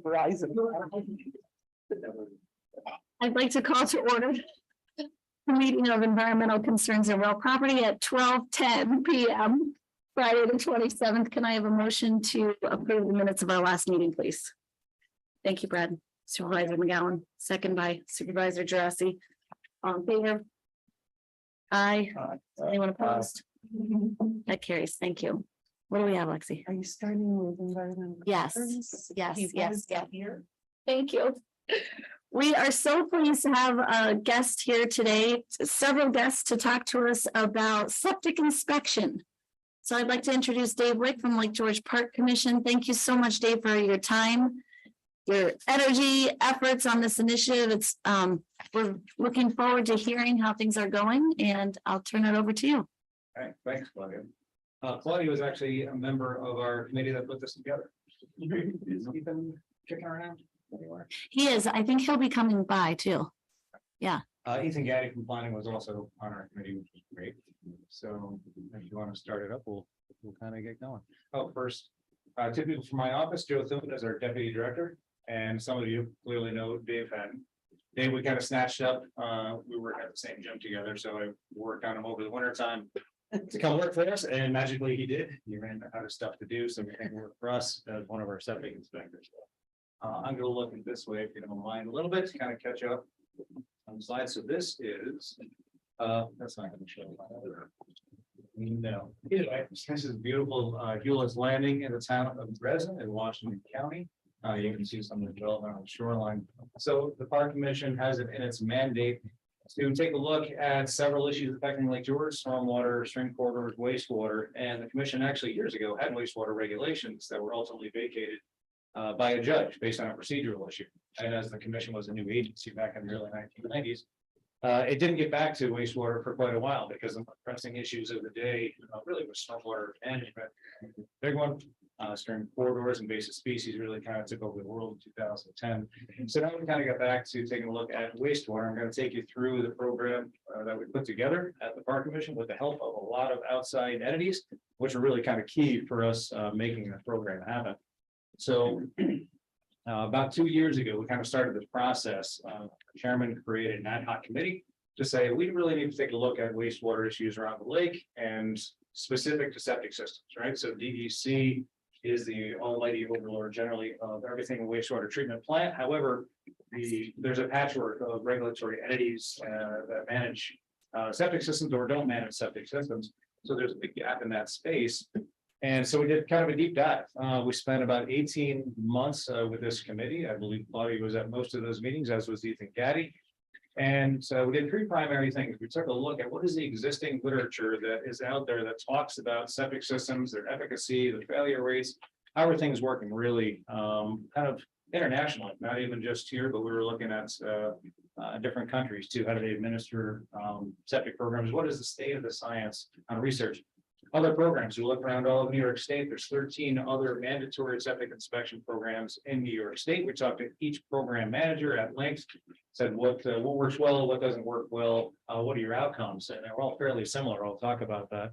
Verizon. I'd like to call to order the meeting of environmental concerns and real property at 12:10 p.m. Friday the 27th. Can I have a motion to approve the minutes of our last meeting, please? Thank you, Brad. Supervisor McGowan, second by Supervisor Gerasi. All in favor? Aye. Anyone opposed? That carries. Thank you. What do we have, Lexi? Are you starting with environmental? Yes, concerns? yes, People yes. got here. Thank you. We are so pleased to have a guest here today, several guests to talk to us about septic inspection. So I'd like to introduce Dave Wick from Lake George Park Commission. Thank you so much, Dave, for your time, your energy, efforts on this initiative. It's we're looking forward to hearing how things are going, and I'll turn it over to you. All right, thanks, Claudia. Claudia was actually a member of our committee that put this together. Is he been kicking around anywhere? He is. I think he'll be coming by too. Ethan Gaddy from planning was also on our committee, which is great. So if you want to start it up, we'll kind of get going. Oh, first, typically from my office, Joe Thilman is our deputy director, and some of you clearly know Dave Hatton. Dave, we kind of snatched up. We were at the same gym together, so I worked on him over the winter time to come work for us, and magically he did. He ran out of stuff to do, so he came work for us as one of our septic inspectors. I'm going to look at this way, if you don't mind, a little bit to kind of catch up on the slide. So this is, that's not going to show. No, anyway, this is beautiful Hewlett's Landing in the town of Dresden in Washington County. You can see some of the development on the shoreline. So the Park Commission has it in its mandate to take a look at several issues affecting Lake George, stormwater, stream corridors, wastewater, and the commission actually years ago had wastewater regulations that were ultimately vacated by a judge based on a procedural issue. And as the commission was a new agency back in the early 1990s, it didn't get back to wastewater for quite a while because of the pressing issues of the day really was stormwater management. Big one. Stream corridors, invasive species really kind of took over the world in 2010. So now we kind of got back to taking a look at wastewater. I'm going to take you through the program that we put together at the Park Commission with the help of a lot of outside entities, which are really kind of key for us making the program happen. So about 2 years ago, we kind of started this process. The chairman created an ad hoc committee to say we really need to take a look at wastewater issues around the lake and specific to septic systems, right? So DEC is the almighty overlord generally of everything in wastewater treatment plant. However, there's a patchwork of regulatory entities that manage septic systems or don't manage septic systems. So there's a big gap in that space. And so we did kind of a deep dive. We spent about 18 months with this committee. I believe Claudia was at most of those meetings, as was Ethan Gaddy. And so we did three primary things. We took a look at what is the existing literature that is out there that talks about septic systems, their efficacy, the failure rates, how are things working really kind of internationally, not even just here, but we were looking at different countries too. How do they administer septic programs? What is the state of the science on research? Other programs, we look around all of New York State, there's 13 other mandatory septic inspection programs in New York State. We talked to each program manager at length, said what works well, what doesn't work well, what are your outcomes? And they're all fairly similar. I'll talk about that.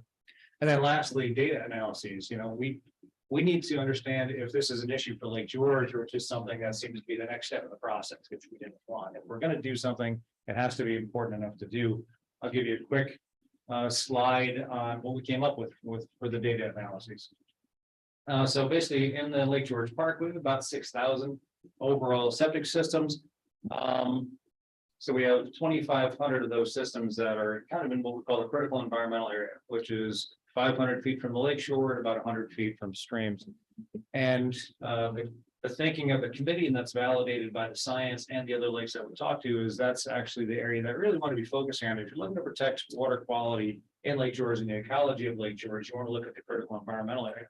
And then lastly, data analyses. You know, we need to understand if this is an issue for Lake George or just something that seems to be the next step in the process, which we didn't want. If we're going to do something, it has to be important enough to do. I'll give you a quick slide on what we came up with for the data analyses. So basically in the Lake George Park, we have about 6,000 overall septic systems. So we have 2,500 of those systems that are kind of in what we call the critical environmental area, which is 500 feet from the lake shore and about 100 feet from streams. And the thinking of the committee, and that's validated by the science and the other lakes that we talked to, is that's actually the area that I really want to be focusing on. If you're looking to protect water quality in Lake George and the ecology of Lake George, you want to look at the critical environmental area,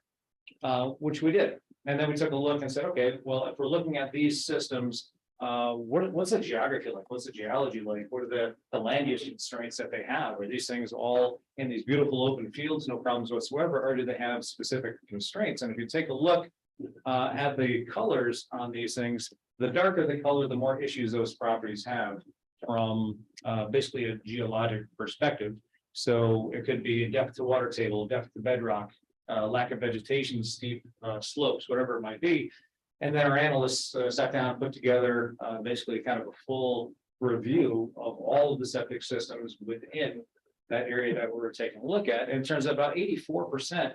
which we did. And then we took a look and said, okay, well, if we're looking at these systems, what's the geography like? What's the geology like? What are the land use constraints that they have? Are these things all in these beautiful open fields, no problems whatsoever, or do they have specific constraints? And if you take a look at the colors on these things, the darker the color, the more issues those properties have from basically a geologic perspective. So it could be depth to water table, depth to bedrock, lack of vegetation, steep slopes, whatever it might be. And then our analysts sat down and put together basically kind of a full review of all of the septic systems within that area that we were taking a look at. And it turns out about 84%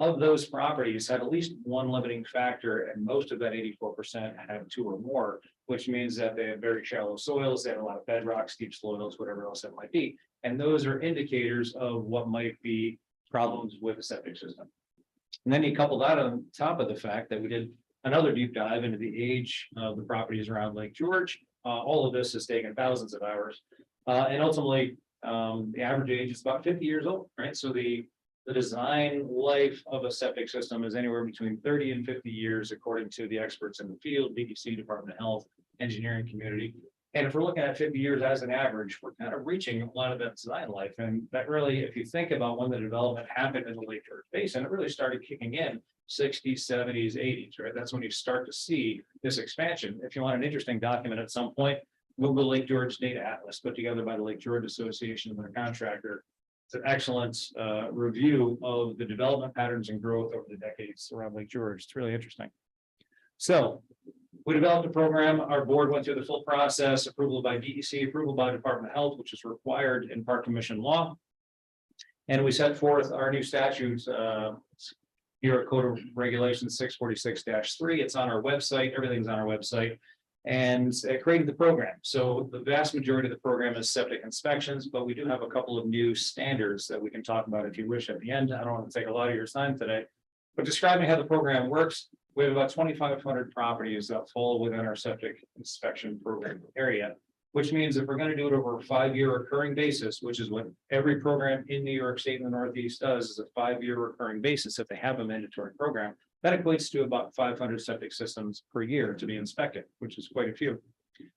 of those properties had at least one limiting factor, and most of that 84% had two or more, which means that they had very shallow soils, they had a lot of bedrock, steep soils, whatever else that might be. And those are indicators of what might be problems with the septic system. And then you couple that on top of the fact that we did another deep dive into the age of the properties around Lake George. All of this has taken thousands of hours. And ultimately, the average age is about 50 years old, right? So the design life of a septic system is anywhere between 30 and 50 years, according to the experts in the field, DEC, Department of Health, engineering community. And if we're looking at 50 years as an average, we're kind of reaching a lot of that design life. And that really, if you think about when the development happened in the Lake George Basin, it really started kicking in 60s, 70s, 80s, right? That's when you start to see this expansion. If you want an interesting document at some point, Google Lake George Data Atlas, put together by the Lake George Association and their contractor. It's an excellent review of the development patterns and growth over the decades around Lake George. It's really interesting. So we developed a program. Our board went through the full process, approval by DEC, approval by Department of Health, which is required in Park Commission law. And we set forth our new statutes, New York Code of Regulations 646-3. It's on our website. Everything's on our website. And it created the program. So the vast majority of the program is septic inspections, but we do have a couple of new standards that we can talk about if you wish at the end. I don't want to take a lot of your time today, but describing how the program works, we have about 2,500 properties that fall within our septic inspection program area, which means if we're going to do it over a 5-year recurring basis, which is what every program in New York State and the Northeast does, is a 5-year recurring basis if they have a mandatory program. That equates to about 500 septic systems per year to be inspected, which is quite a few.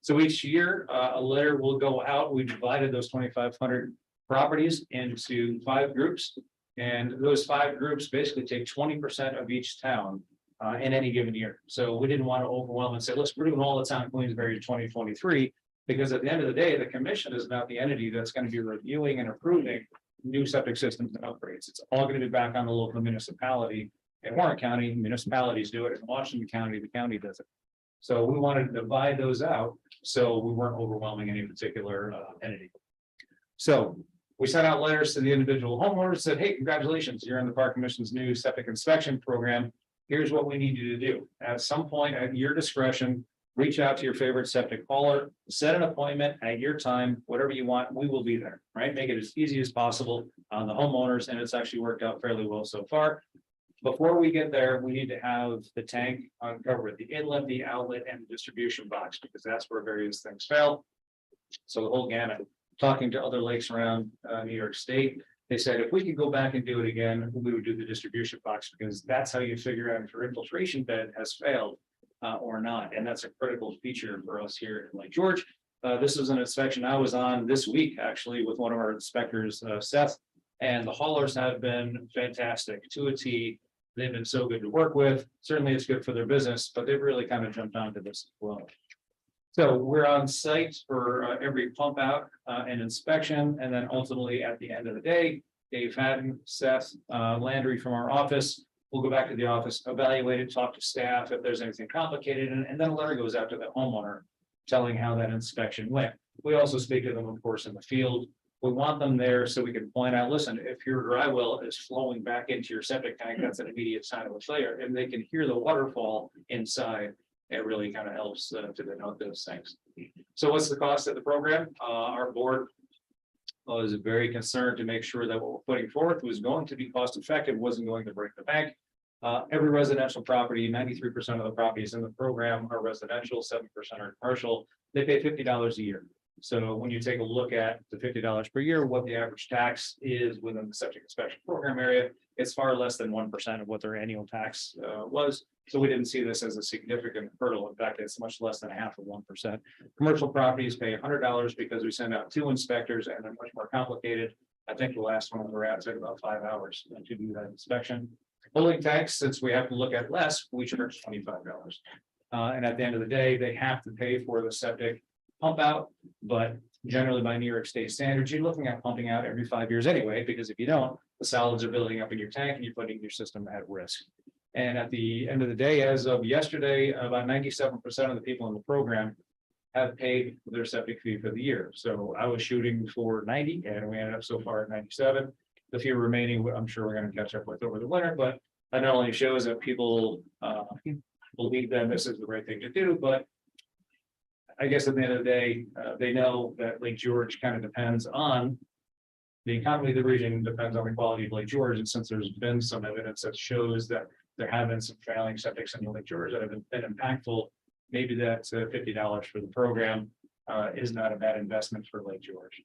So each year, a letter will go out. We divided those 2,500 properties into 5 groups. And those 5 groups basically take 20% of each town in any given year. So we didn't want to overwhelm and say, let's we're doing all the town of Queensbury in 2023, because at the end of the day, the commission is not the entity that's going to be reviewing and approving new septic systems and upgrades. It's all going to be back on the local municipality. In Warren County, municipalities do it. In Washington County, the county does it. So we wanted to divide those out so we weren't overwhelming any particular entity. So we sent out letters to the individual homeowners, said, hey, congratulations, you're in the Park Commission's new septic inspection program. Here's what we need you to do. At some point at your discretion, reach out to your favorite septic hauler, set an appointment at your time, whatever you want, we will be there, right? Make it as easy as possible on the homeowners, and it's actually worked out fairly well so far. Before we get there, we need to have the tank uncovered, the inlet, the outlet, and the distribution box, because that's where various things fail. So the whole gamut. Talking to other lakes around New York State, they said if we could go back and do it again, we would do the distribution box, because that's how you figure out if your infiltration bed has failed or not. And that's a critical feature for us here in Lake George. This was an inspection I was on this week, actually, with one of our inspectors, Seth, and the haulers have been fantastic to a T. They've been so good to work with. Certainly it's good for their business, but they've really kind of jumped onto this as well. So we're on site for every pump out and inspection. And then ultimately at the end of the day, Dave Haddon, Seth Landry from our office, we'll go back to the office, evaluate it, talk to staff if there's anything complicated. And then a letter goes out to the homeowner telling how that inspection went. We also speak to them, of course, in the field. We want them there so we can point out, listen, if your dry well is flowing back into your septic tank, that's an immediate sign of a failure. And they can hear the waterfall inside. It really kind of helps to denote those things. So what's the cost of the program? Our board was very concerned to make sure that what we're putting forth was going to be cost effective, wasn't going to break the bank. Every residential property, 93% of the properties in the program are residential, 7% are commercial. They pay $50 a year. So when you take a look at the $50 per year, what the average tax is within the septic inspection program area, it's far less than 1% of what their annual tax was. So we didn't see this as a significant hurdle. In fact, it's much less than half of 1%. Commercial properties pay $100 because we send out 2 inspectors and they're much more complicated. I think the last one we were at took about 5 hours to do that inspection. Holding tanks, since we have to look at less, we charge $25. And at the end of the day, they have to pay for the septic pump out, but generally by New York State standards, you're looking at pumping out every 5 years anyway, because if you don't, the solids are building up in your tank and you're putting your system at risk. And at the end of the day, as of yesterday, about 97% of the people in the program have paid their septic fee for the year. So I was shooting for 90 and we ended up so far at 97. The few remaining, I'm sure we're going to catch up with over the winter, but that not only shows that people believe that this is the right thing to do, but I guess at the end of the day, they know that Lake George kind of depends on the economy of the region, depends on the quality of Lake George. And since there's been some evidence that shows that there have been some failing septics in Lake George that have been impactful, maybe that $50 for the program is not a bad investment for Lake George.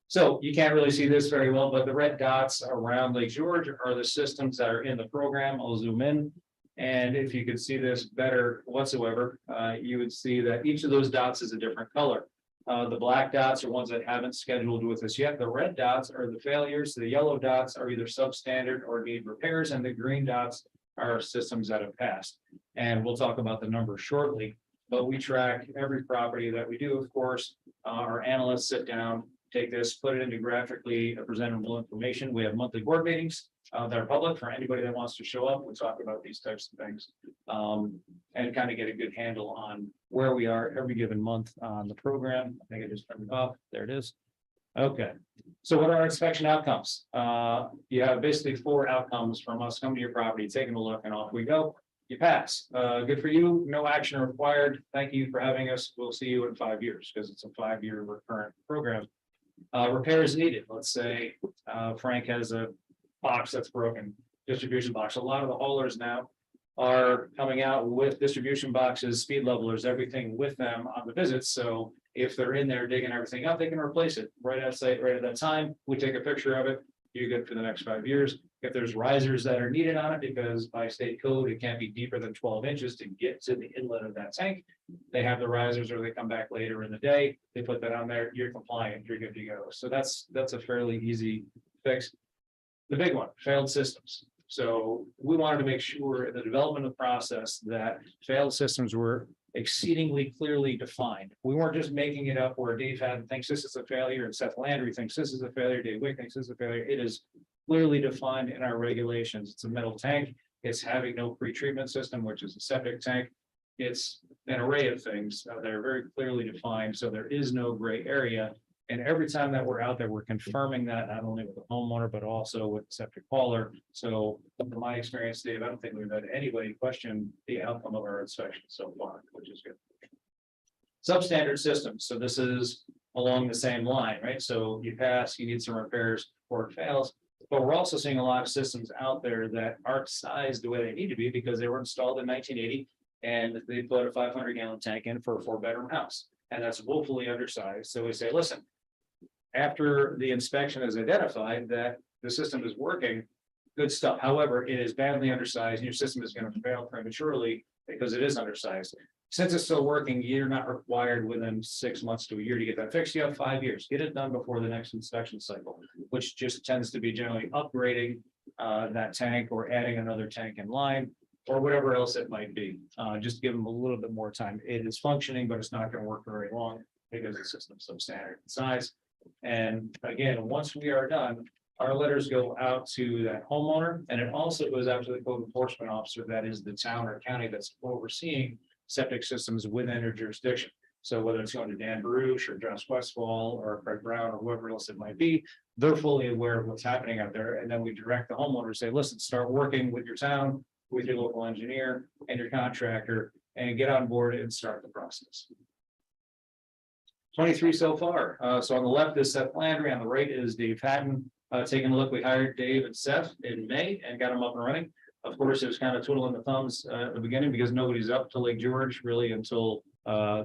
So you can't really see this very well, but the red dots around Lake George are the systems that are in the program. I'll zoom in. And if you could see this better whatsoever, you would see that each of those dots is a different color. The black dots are ones that haven't scheduled with us yet. The red dots are the failures. The yellow dots are either substandard or need repairs, and the green dots are systems that have passed. And we'll talk about the numbers shortly, but we track every property that we do. Of course, our analysts sit down, take this, put it into graphically presentable information. We have monthly board meetings that are public for anybody that wants to show up. We talk about these types of things and kind of get a good handle on where we are every given month on the program. I think I just turned it off. There it is. Okay. So what are our inspection outcomes? You have basically 4 outcomes from us coming to your property, taking a look, and off we go. You pass. Good for you. No action required. Thank you for having us. We'll see you in 5 years because it's a 5-year recurrent program. Repairs needed. Let's say Frank has a box that's broken, distribution box. A lot of the haulers now are coming out with distribution boxes, speed levelers, everything with them on the visits. So if they're in there digging everything up, they can replace it right at site, right at that time. We take a picture of it. You're good for the next 5 years. If there's risers that are needed on it, because by state code, it can't be deeper than 12 inches to get to the inlet of that tank. They have the risers, or they come back later in the day. They put that on there. You're compliant. You're good to go. So that's a fairly easy fix. The big one, failed systems. So we wanted to make sure in the development of the process that failed systems were exceedingly clearly defined. We weren't just making it up where Dave Haddon thinks this is a failure and Seth Landry thinks this is a failure, Dave Wick thinks this is a failure. It is clearly defined in our regulations. It's a metal tank. It's having no pre-treatment system, which is a septic tank. It's an array of things that are very clearly defined. So there is no gray area. And every time that we're out there, we're confirming that not only with the homeowner, but also with the septic hauler. So from my experience, Dave, I don't think we've had anybody question the outcome of our inspection so far, which is good. Substandard systems. So this is along the same line, right? So you pass, you need some repairs before it fails. But we're also seeing a lot of systems out there that aren't sized the way they need to be because they were installed in 1980 and they put a 500-gallon tank in for a 4-bedroom house. And that's woefully undersized. So we say, listen, after the inspection is identified that the system is working, good stuff. However, it is badly undersized and your system is going to fail prematurely because it is undersized. Since it's still working, you're not required within 6 months to a year to get that fixed. You have 5 years. Get it done before the next inspection cycle, which just tends to be generally upgrading that tank or adding another tank in line or whatever else it might be. Just give them a little bit more time. It is functioning, but it's not going to work very long because the system's substandard in size. And again, once we are done, our letters go out to that homeowner, and it also goes out to the code enforcement officer that is the town or county that's overseeing septic systems within their jurisdiction. So whether it's going to Dan Baruch or Josh Westfall or Craig Brown or whoever else it might be, they're fully aware of what's happening out there. And then we direct the homeowner to say, listen, start working with your town, with your local engineer and your contractor, and get on board and start the process. 23 so far. So on the left is Seth Landry, on the right is Dave Haddon. Taking a look, we hired Dave and Seth in May and got them up and running. Of course, it was kind of twiddling the thumbs at the beginning because nobody's up to Lake George really until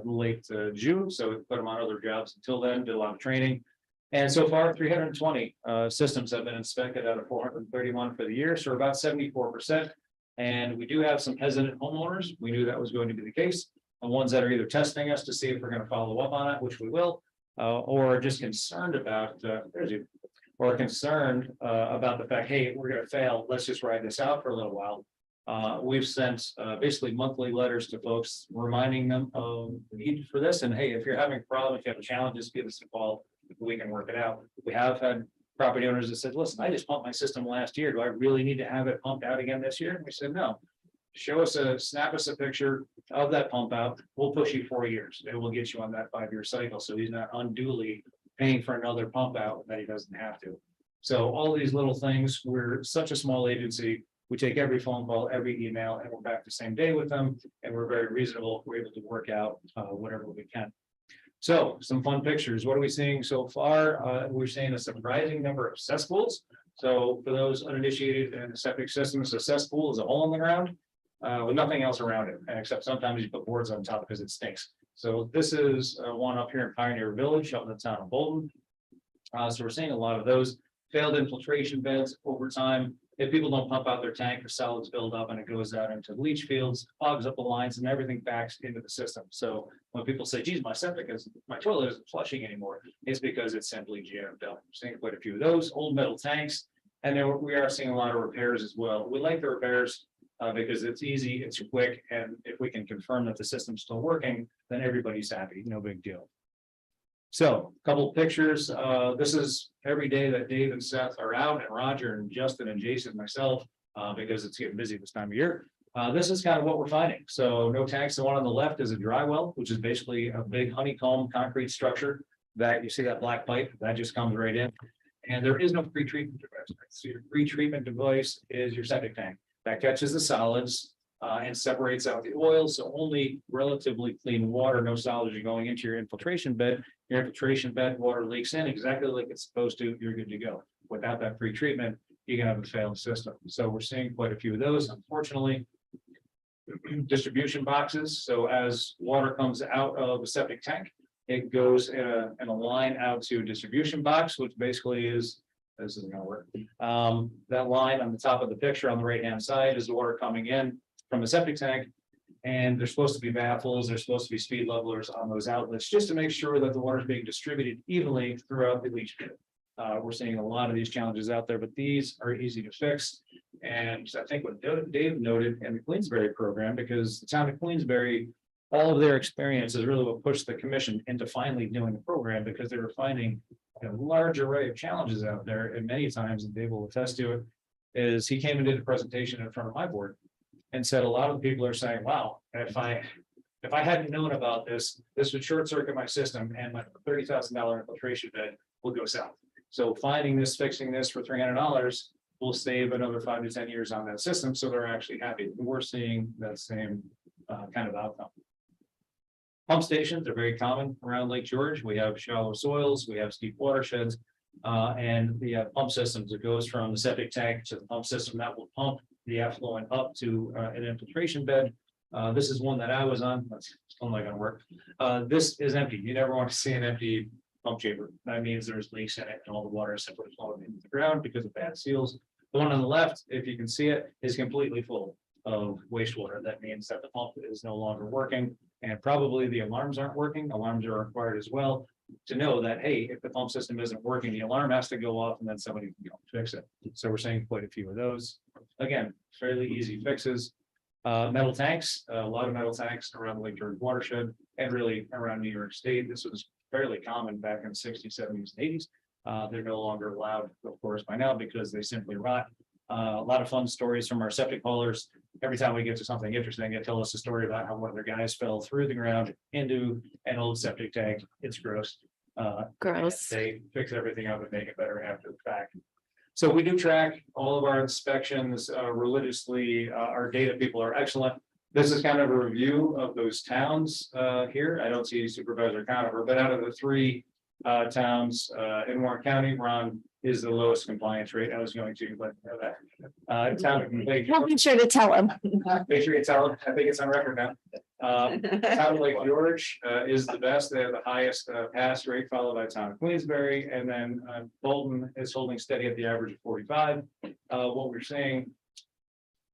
late June. So we put them on other jobs until then, did a lot of training. And so far, 320 systems have been inspected out of 431 for the year. So we're about 74%. And we do have some hesitant homeowners. We knew that was going to be the case. And ones that are either testing us to see if we're going to follow up on it, which we will, or just concerned about, or concerned about the fact, hey, we're going to fail. Let's just ride this out for a little while. We've sent basically monthly letters to folks reminding them of the need for this. And hey, if you're having a problem, if you have challenges, give us a call. We can work it out. We have had property owners that said, listen, I just pumped my system last year. Do I really need to have it pumped out again this year? And we said, no. Snap us a picture of that pump out. We'll push you 4 years. It will get you on that 5-year cycle. So he's not unduly paying for another pump out that he doesn't have to. So all these little things, we're such a small agency. We take every phone call, every email, and we're back the same day with them. And we're very reasonable. We're able to work out whatever we can. So some fun pictures. What are we seeing so far? We're seeing a surprising number of cesspools. So for those uninitiated in the septic systems, a cesspool is a hole in the ground with nothing else around it, except sometimes you put boards on top because it stinks. So this is one up here in Pioneer Village, up in the town of Bolton. So we're seeing a lot of those failed infiltration beds over time. If people don't pump out their tank, the solids build up and it goes out into the leach fields, clogs up the lines, and everything backs into the system. So when people say, geez, my toilet isn't flushing anymore, it's because it's simply jammed up. We're seeing quite a few of those old metal tanks. And then we are seeing a lot of repairs as well. We like the repairs because it's easy, it's quick, and if we can confirm that the system's still working, then everybody's happy, no big deal. So a couple of pictures. This is every day that Dave and Seth are out, and Roger and Justin and Jason and myself, because it's getting busy this time of year. This is kind of what we're finding. So no tanks. The one on the left is a dry well, which is basically a big honeycomb concrete structure that you see that black pipe that just comes right in. And there is no pre-treatment device. So your pre-treatment device is your septic tank that catches the solids and separates out the oil. So only relatively clean water, no solids are going into your infiltration bed. Your infiltration bed water leaks in exactly like it's supposed to. You're good to go. Without that pre-treatment, you can have a failed system. So we're seeing quite a few of those, unfortunately. Distribution boxes. So as water comes out of the septic tank, it goes in a line out to a distribution box, which basically is, this isn't gonna work. That line on the top of the picture on the right-hand side is the water coming in from the septic tank. And there's supposed to be baffles, there's supposed to be speed levelers on those outlets, just to make sure that the water is being distributed evenly throughout the leach field. We're seeing a lot of these challenges out there, but these are easy to fix. And I think what Dave noted in the Queensbury program, because the town of Queensbury, all of their experience is really what pushed the commission into finally doing the program, because they were finding a large array of challenges out there. And many times, and Dave will attest to it, is he came and did a presentation in front of my board and said, a lot of the people are saying, wow, if I hadn't known about this, this would short circuit my system and my $30,000 infiltration bed will go south. So finding this, fixing this for $300 will save another 5 to 10 years on that system. So they're actually happy. We're seeing that same kind of outcome. Pump stations are very common around Lake George. We have shallow soils, we have steep watersheds, and we have pump systems. It goes from the septic tank to the pump system that will pump the effluent up to an infiltration bed. This is one that I was on. That's still not going to work. This is empty. You never want to see an empty pump chamber. That means there's leaks in it and all the water is simply flowing into the ground because of bad seals. The one on the left, if you can see it, is completely full of wastewater. That means that the pump is no longer working, and probably the alarms aren't working. Alarms are required as well to know that, hey, if the pump system isn't working, the alarm has to go off and then somebody can go fix it. So we're seeing quite a few of those. Again, fairly easy fixes. Metal tanks, a lot of metal tanks around the Lake George watershed and really around New York State. This was fairly common back in the 60s, 70s, and 80s. They're no longer allowed, of course, by now because they simply rot. A lot of fun stories from our septic haulers. Every time we get to something interesting, they tell us a story about how one of their guys fell through the ground into an old septic tank. It's gross. Gross. They fix everything up and make it better after the fact. So we do track all of our inspections religiously. Our data people are excellent. This is kind of a review of those towns here. I don't see Supervisor Conover, but out of the 3 towns in Warren County, Ron is the lowest compliance rate. I was going to let you know that. Town of Lake I'll be sure to tell him. Make sure you tell them. I think it's on record now. Town of Lake George is the best. They have the highest pass rate, followed by town of Queensbury, and then Bolton is holding steady at the average of 45. What we're seeing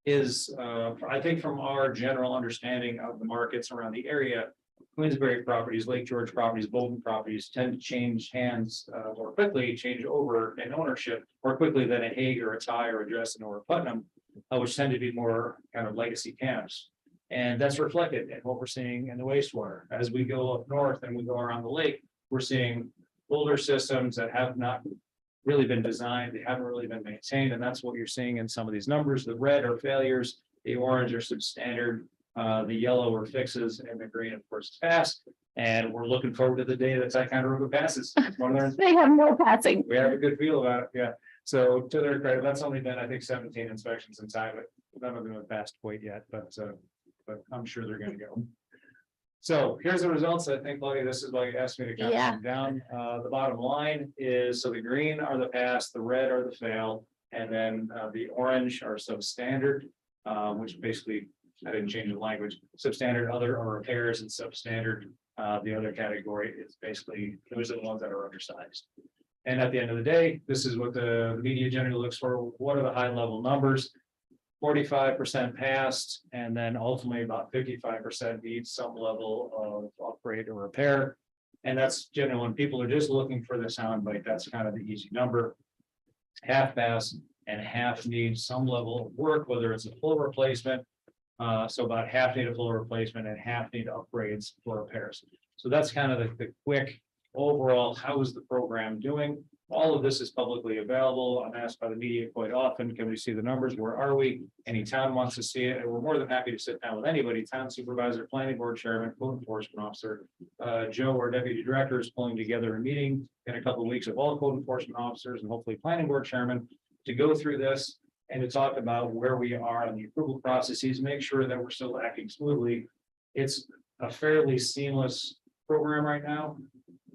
is, I think, from our general understanding of the markets around the area, Queensbury properties, Lake George properties, Bolton properties tend to change hands more quickly, change over in ownership more quickly than a Hague or a Ty or a Dresden or a Putnam, which tend to be more kind of legacy camps. And that's reflected in what we're seeing in the wastewater. As we go up north and we go around the lake, we're seeing older systems that have not really been designed, they haven't really been maintained, and that's what you're seeing in some of these numbers. The red are failures, the orange are substandard, the yellow are fixes, and the green, of course, is pass. And we're looking forward to the day that Ticonderoga passes. They have no passing. We have a good feel about it, yeah. So to their credit, that's only been, I think, 17 inspections in time, but none of them have passed quite yet, but I'm sure they're gonna go. So here's the results. I think, Claudia, this is why you asked me to count Yeah. them down. The bottom line is, so the green are the pass, the red are the fail, and then the orange are substandard, which basically, I didn't change the language, substandard, other are repairs, and substandard. The other category is basically, those are the ones that are undersized. And at the end of the day, this is what the media generally looks for. What are the high level numbers? 45% passed, and then ultimately about 55% needs some level of upgrade or repair. And that's generally when people are just looking for the soundbite, that's kind of the easy number. Half pass and half need some level of work, whether it's a full replacement. So about half need a full replacement and half need upgrades for repairs. So that's kind of the quick overall, how is the program doing? All of this is publicly available. I'm asked by the media quite often, can we see the numbers? Where are we? Any town wants to see it, and we're more than happy to sit down with anybody, town supervisor, planning board chairman, code enforcement officer. Joe, our deputy director, is pulling together a meeting in a couple of weeks of all code enforcement officers and hopefully planning board chairman to go through this and to talk about where we are on the approval processes, make sure that we're still acting smoothly. It's a fairly seamless program right now.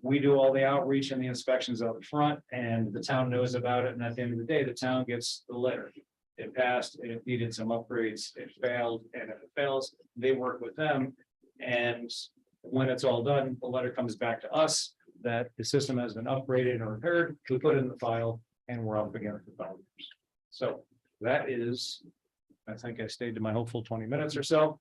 We do all the outreach and the inspections up front, and the town knows about it. And at the end of the day, the town gets the letter. It passed, it needed some upgrades, it failed, and if it fails, they work with them. And when it's all done, the letter comes back to us that the system has been upgraded or repaired. We put it in the file, and we're up again for 5 years. So that is, I think I stayed to my hopeful 20 minutes or so.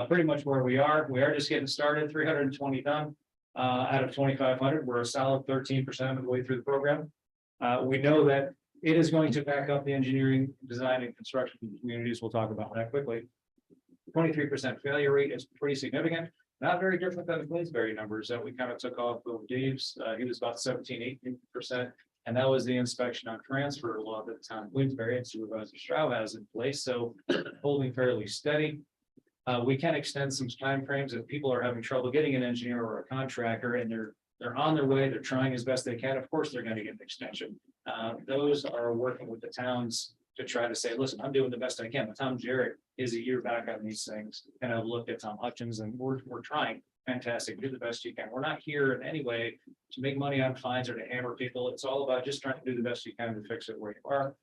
Pretty much where we are. We are just getting started, 320 done. Out of 2,500, we're a solid 13% of the way through the program. We know that it is going to back up the engineering, design, and construction communities. We'll talk about that quickly. 23% failure rate is pretty significant. Not very different than the Queensberry numbers that we kind of took off of Dave's. He was about 17-18%. And that was the inspection on transfer law that the town of Queensberry and Supervisor Stroud has in place. So holding fairly steady. We can extend some timeframes if people are having trouble getting an engineer or a contractor and they're on their way, they're trying as best they can. Of course, they're going to get an extension. Those are working with the towns to try to say, listen, I'm doing the best I can. But Tom Jarrett is a year back on these things. And I've looked at Tom Hutchins and we're trying. Fantastic. Do the best you can. We're not here in any way to make money on fines or to hammer people. It's all about just trying to do the best you can to fix it where you are.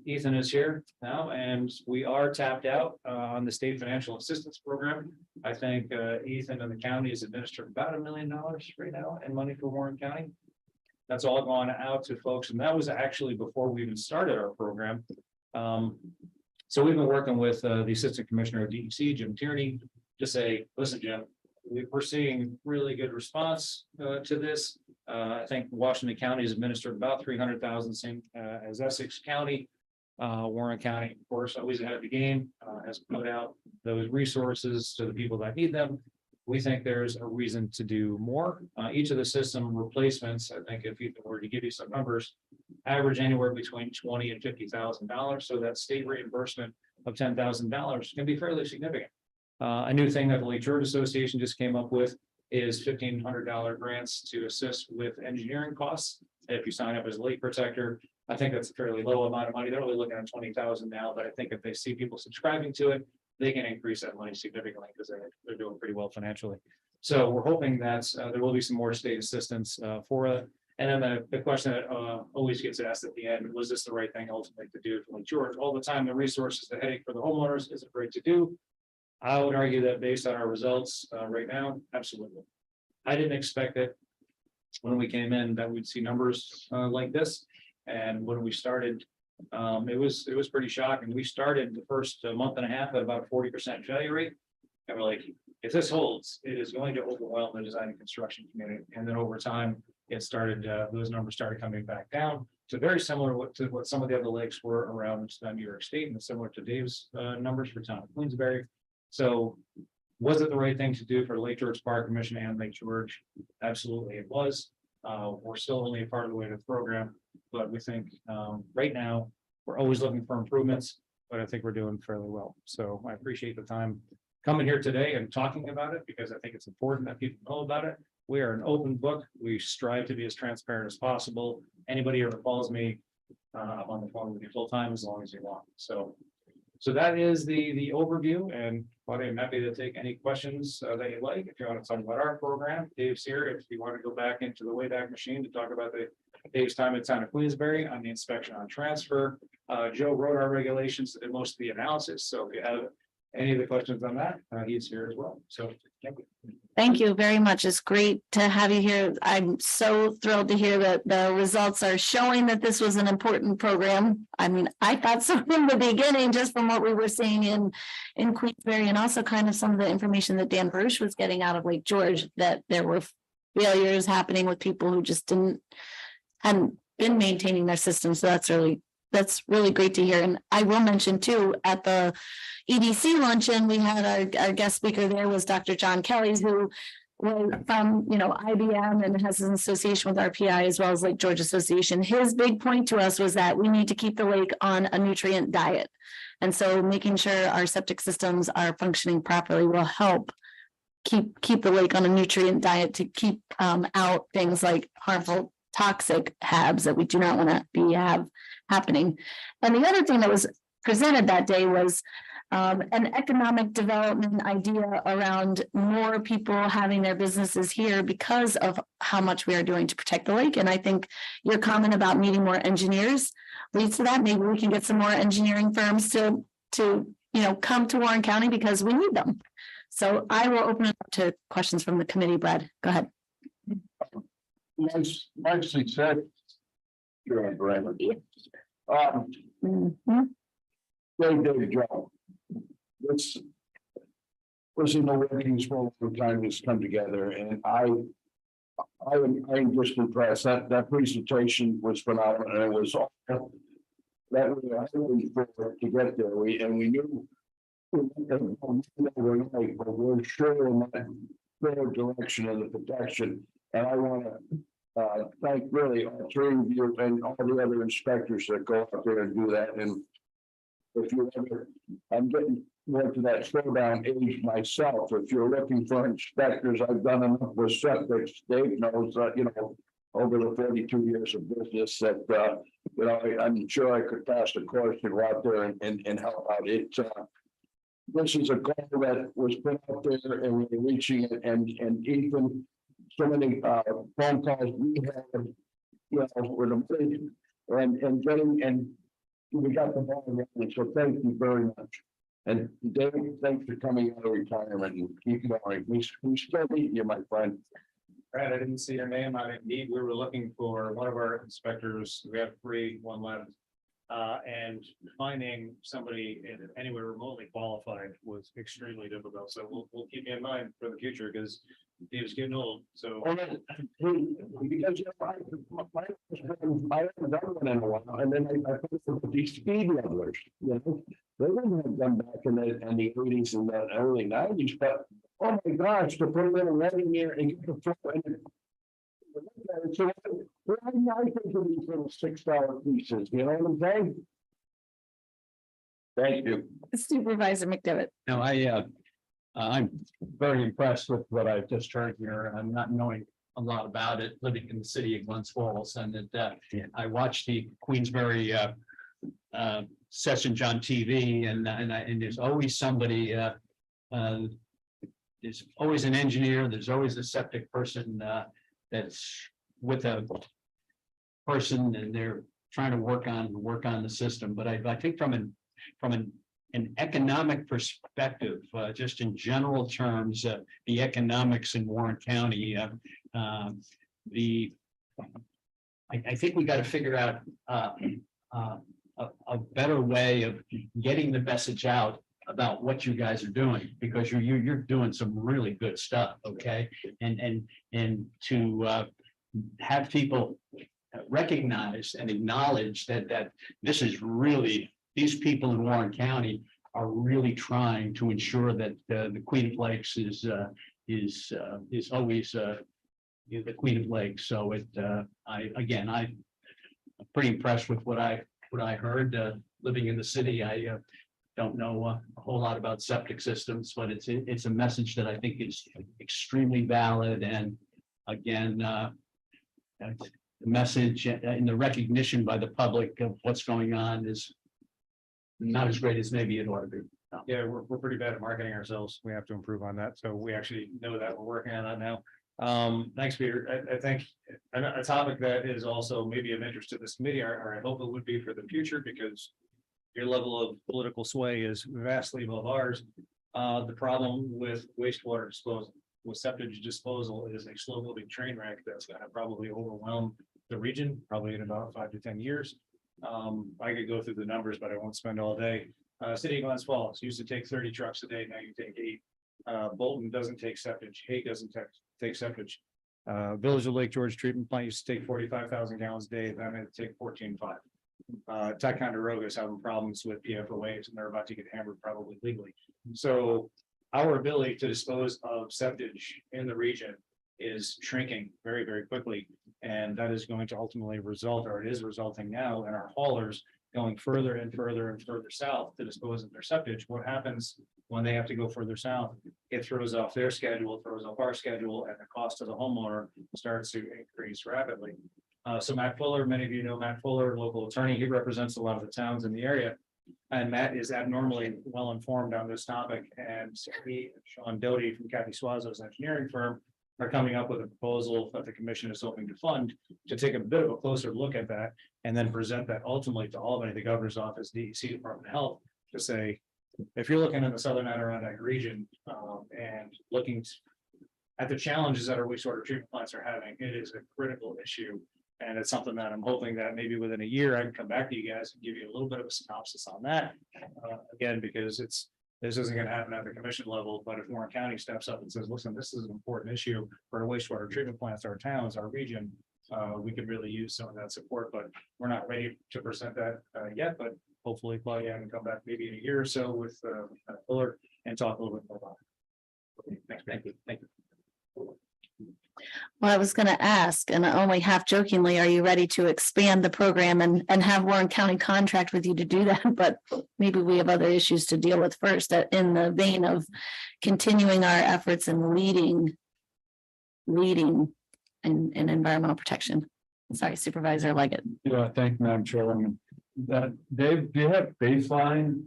Ethan is here now, and we are tapped out on the state financial assistance program. I think Ethan and the county has administered about $1 million right now in money for Warren County. That's all gone out to folks, and that was actually before we even started our program. So we've been working with the Assistant Commissioner of DEC, Jim Tierney, to say, listen, Jim, we're seeing really good response to this. I think Washington County has administered about 300,000, same as Essex County. Warren County, of course, always ahead of the game, has put out those resources to the people that need them. We think there's a reason to do more. Each of the system replacements, I think if you were to give you some numbers, average anywhere between $20,000 and $50,000. So that state reimbursement of $10,000 can be fairly significant. A new thing that the Lake George Association just came up with is $1,500 grants to assist with engineering costs. If you sign up as a lake protector, I think that's a fairly low amount of money. They're only looking at 20,000 now, but I think if they see people subscribing to it, they can increase that money significantly because they're doing pretty well financially. So we're hoping that there will be some more state assistance for it. And then the question that always gets asked at the end, was this the right thing ultimately to do for Lake George? All the time, the resources, the headache for the homeowners, is it right to do? I would argue that based on our results right now, absolutely. I didn't expect it when we came in that we'd see numbers like this. And when we started, it was pretty shocking. We started the first month and a half at about 40% failure rate. And we're like, if this holds, it is going to overwhelm the design and construction community. And then over time, it started, those numbers started coming back down. So very similar to what some of the other lakes were around New York State, and similar to Dave's numbers for town of Queensberry. So was it the right thing to do for Lake George Park Commission and Lake George? Absolutely, it was. We're still only a part of the way to the program. but we think right now, we're always looking for improvements, but I think we're doing fairly well. So I appreciate the time coming here today and talking about it, because I think it's important that people know about it. We are an open book. We strive to be as transparent as possible. Anybody ever calls me, I'm on the phone with you full time as long as you want. So that is the overview, and Claudia, I'm happy to take any questions that you like. If you want to talk about our program, Dave's here. If you want to go back into the Wayback Machine to talk about Dave's time at Town of Queensbury on the inspection on transfer. Joe wrote our regulations and most of the analysis. So if you have any of the questions on that, he's here as well. So thank you. Thank you very much. It's great to have you here. I'm so thrilled to hear that the results are showing that this was an important program. I mean, I thought so from the beginning, just from what we were seeing in Queensbury, and also kind of some of the information that Dan Baruch was getting out of Lake George, that there were failures happening with people who just hadn't been maintaining their system. So that's really great to hear. And I will mention too, at the EDC luncheon, we had our guest speaker there was Dr. John Kelly, who was from, IBM and has an association with RPI as well as Lake George Association. His big point to us was that we need to keep the lake on a nutrient diet. And so making sure our septic systems are functioning properly will help keep the lake on a nutrient diet to keep out things like harmful toxic HABs that we do not want to have happening. And the other thing that was presented that day was an economic development idea around more people having their businesses here because of how much we are doing to protect the lake. And I think your comment about needing more engineers leads to that. Maybe we can get some more engineering firms to come to Warren County because we need them. So I will open it up to questions from the committee. Brad, go ahead. Nicely said. Sure, Brandon. Great job. This was in the workings for a long time. This come together, and I'm just impressed. That presentation was phenomenal, and it was all that we were hoping for to get there. We knew overnight, but we're sure in that forward direction of the protection. And I want to thank really all three of you and all the other inspectors that go out there and do that. And if you ever, I'm getting more to that slowdown age myself. If you're looking for inspectors, I've done enough with septic. Dave knows that, over the 42 years of business that, I'm sure I could pass the course and go out there and help out. This is a goal that was put out there and we're reaching it, and even so many phone calls we had, with the money and getting, and we got the ball rolling. So thank you very much. And Dave, thanks for coming out of retirement and keep going. We still need you, my friend. Brad, I didn't see your name on Indeed. We were looking for one of our inspectors. We have one left. And finding somebody anywhere remotely qualified was extremely difficult. So we'll keep you in mind for the future because Dave's getting old. So Because I haven't done one in a while, and then I put with these speed levelers, they wouldn't have done back in the 80s and the early 90s, but oh my gosh, to put a little red in there and get the flow in it. So I think of these little $6 pieces, you know what I'm saying? Thank you. Supervisor McDevitt. No, I'm very impressed with what I've just heard here. I'm not knowing a lot about it, living in the city of Glens Falls, and that I watched the Queensbury sessions on TV, and there's always somebody. There's always an engineer. There's always a septic person that's with a person, and they're trying to work on the system. But I think from an economic perspective, just in general terms, the economics in Warren County, I think we got to figure out a better way of getting the message out about what you guys are doing, because you're doing some really good stuff. Okay, and to have people recognize and acknowledge that this is really, these people in Warren County are really trying to ensure that the Queen of Lakes is always the Queen of Lakes. So I pretty impressed with what I heard, living in the city. I don't know a whole lot about septic systems, but it's a message that I think is extremely valid. And again, the message and the recognition by the public of what's going on is not as great as maybe it ought to be. Yeah, we're pretty bad at marketing ourselves. We have to improve on that. So we actually know that we're working on that now. Thanks, Peter. I think a topic that is also maybe of interest to this committee, or I hope it would be for the future, because your level of political sway is vastly above ours. The problem with wastewater disposal, with septic disposal, is a slow moving train wreck that's gonna probably overwhelm the region, probably in about 5 to 10 years. I could go through the numbers, but I won't spend all day. City of Glens Falls used to take 30 trucks a day, now you take 8. Bolton doesn't take septic, Hay doesn't take septic. Village of Lake George treatment plant used to take 45,000 gallons a day, then it take 14.5. Ticonderoga is having problems with PFOAs and they're about to get hammered probably legally. So our ability to dispose of septic in the region is shrinking very, very quickly. And that is going to ultimately result, or it is resulting now, in our haulers going further and further and further south to dispose of their septic. What happens when they have to go further south? It throws off their schedule, throws off our schedule, and the cost to the homeowner starts to increase rapidly. So Matt Fuller, many of you know Matt Fuller, local attorney, he represents a lot of the towns in the area. And Matt is abnormally well informed on this topic. And he and Sean Doty from Kathy Suazo's engineering firm are coming up with a proposal that the commission is hoping to fund to take a bit of a closer look at that and then present that ultimately to Albany, the governor's office, DEC, Department of Health, to say, if you're looking in the southern Adirondack region and looking at the challenges that our wastewater treatment plants are having, it is a critical issue. And it's something that I'm hoping that maybe within a year, I can come back to you guys and give you a little bit of a synopsis on that. Again, because this isn't going to happen at the commission level, but if Warren County steps up and says, listen, this is an important issue for our wastewater treatment plants, our towns, our region, we could really use some of that support, but we're not ready to present that yet, but hopefully Claudia can come back maybe in a year or so with Fuller and talk a little bit more about it. Okay, thank you. Thank you. Well, I was going to ask, and only half jokingly, are you ready to expand the program and have Warren County contract with you to do that? But maybe we have other issues to deal with first, in the vein of continuing our efforts and leading in environmental protection. Sorry, Supervisor Leggett. Yeah, thank you, Madam Chairwoman. Dave, do you have baseline?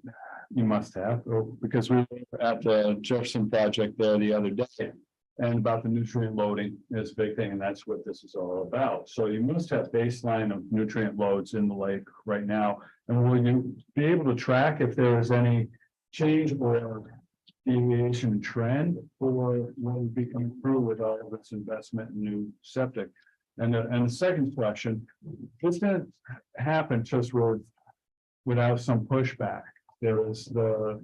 You must have, because we were at the Jefferson project there the other day. And about the nutrient loading is a big thing, and that's what this is all about. So you must have baseline of nutrient loads in the lake right now. And will you be able to track if there is any change or deviation in trend, or will it be coming through with all of this investment in new septic? And the second question, this didn't happen just without some pushback. There was the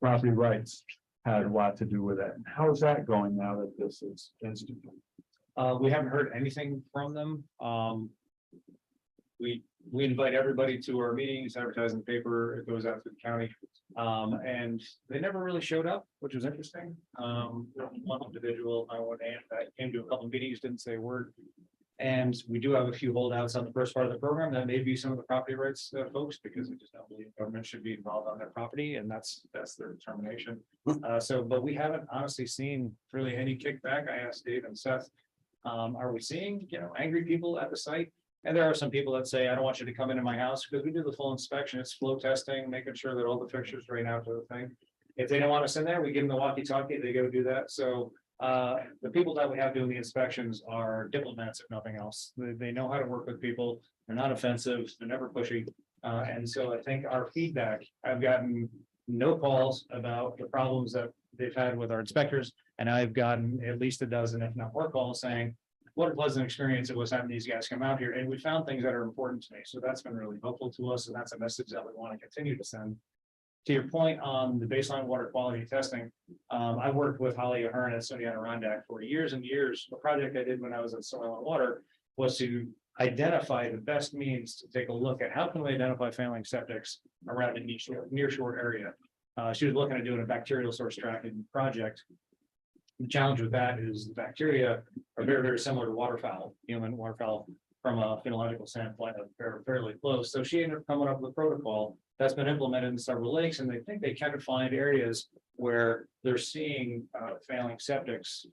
property rights had a lot to do with it. How's that going now that this is instituted? We haven't heard anything from them. We invite everybody to our meetings, advertise in the paper, it goes out to the county. And they never really showed up, which was interesting. One individual, I went in, that came to a couple of meetings, didn't say a word. And we do have a few holdouts on the first part of the program. That may be some of the property rights folks, because we just don't believe government should be involved on their property, and that's their determination. But we haven't honestly seen really any kickback. I asked Dave and Seth, are we seeing angry people at the site? And there are some people that say, I don't want you to come into my house, because we do the full inspection. It's flow testing, making sure that all the fixtures drain out to the thing. If they don't want us in there, we give them the walkie-talkie, they go do that. So the people that we have doing the inspections are diplomats, if nothing else. They know how to work with people. They're not offensive. They're never pushy. And so I think our feedback, I've gotten no calls about the problems that they've had with our inspectors. And I've gotten at least a dozen, if not more, calls saying, what a pleasant experience it was having these guys come out here. And we found things that are important to me. So that's been really helpful to us. And that's a message that we want to continue to send. To your point on the baseline water quality testing, I worked with Holly Ahern at City Adirondack for years and years. The project I did when I was at Soil and Water was to identify the best means to take a look at how can we identify failing septics around a near shore area. She was looking at doing a bacterial source tracking project. The challenge with that is the bacteria are very, very similar to waterfowl, human waterfowl from a phenological standpoint, they're fairly close. So she ended up coming up with a protocol that's been implemented in several lakes, and they think they can find areas where they're seeing failing septics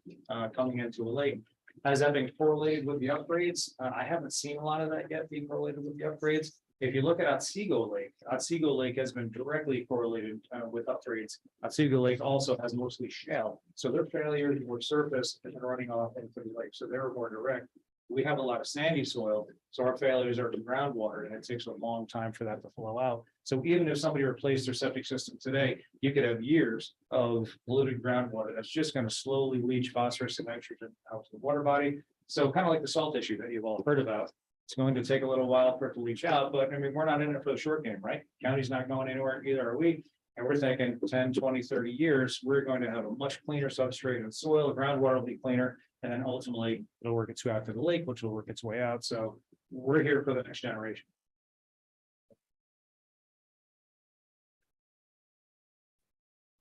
coming into a lake. Has that been correlated with the upgrades? I haven't seen a lot of that yet being correlated with the upgrades. If you look at Otsego Lake has been directly correlated with upgrades. Otsego Lake also has mostly shale, so their failures were surface and running off into the lake, so they're more direct. We have a lot of sandy soil, so our failures are to groundwater, and it takes a long time for that to flow out. So even if somebody replaced their septic system today, you could have years of polluted groundwater that's just going to slowly leach phosphorus and nitrogen out to the water body. So kind of like the salt issue that you've all heard about. It's going to take a little while for it to leach out, but I mean, we're not in it for the short game, right? County's not going anywhere, either are we. And we're thinking 10, 20, 30 years, we're going to have a much cleaner substrate and soil, the groundwater will be cleaner. And then ultimately it'll work its way out to the lake, which will work its way out. So we're here for the next generation.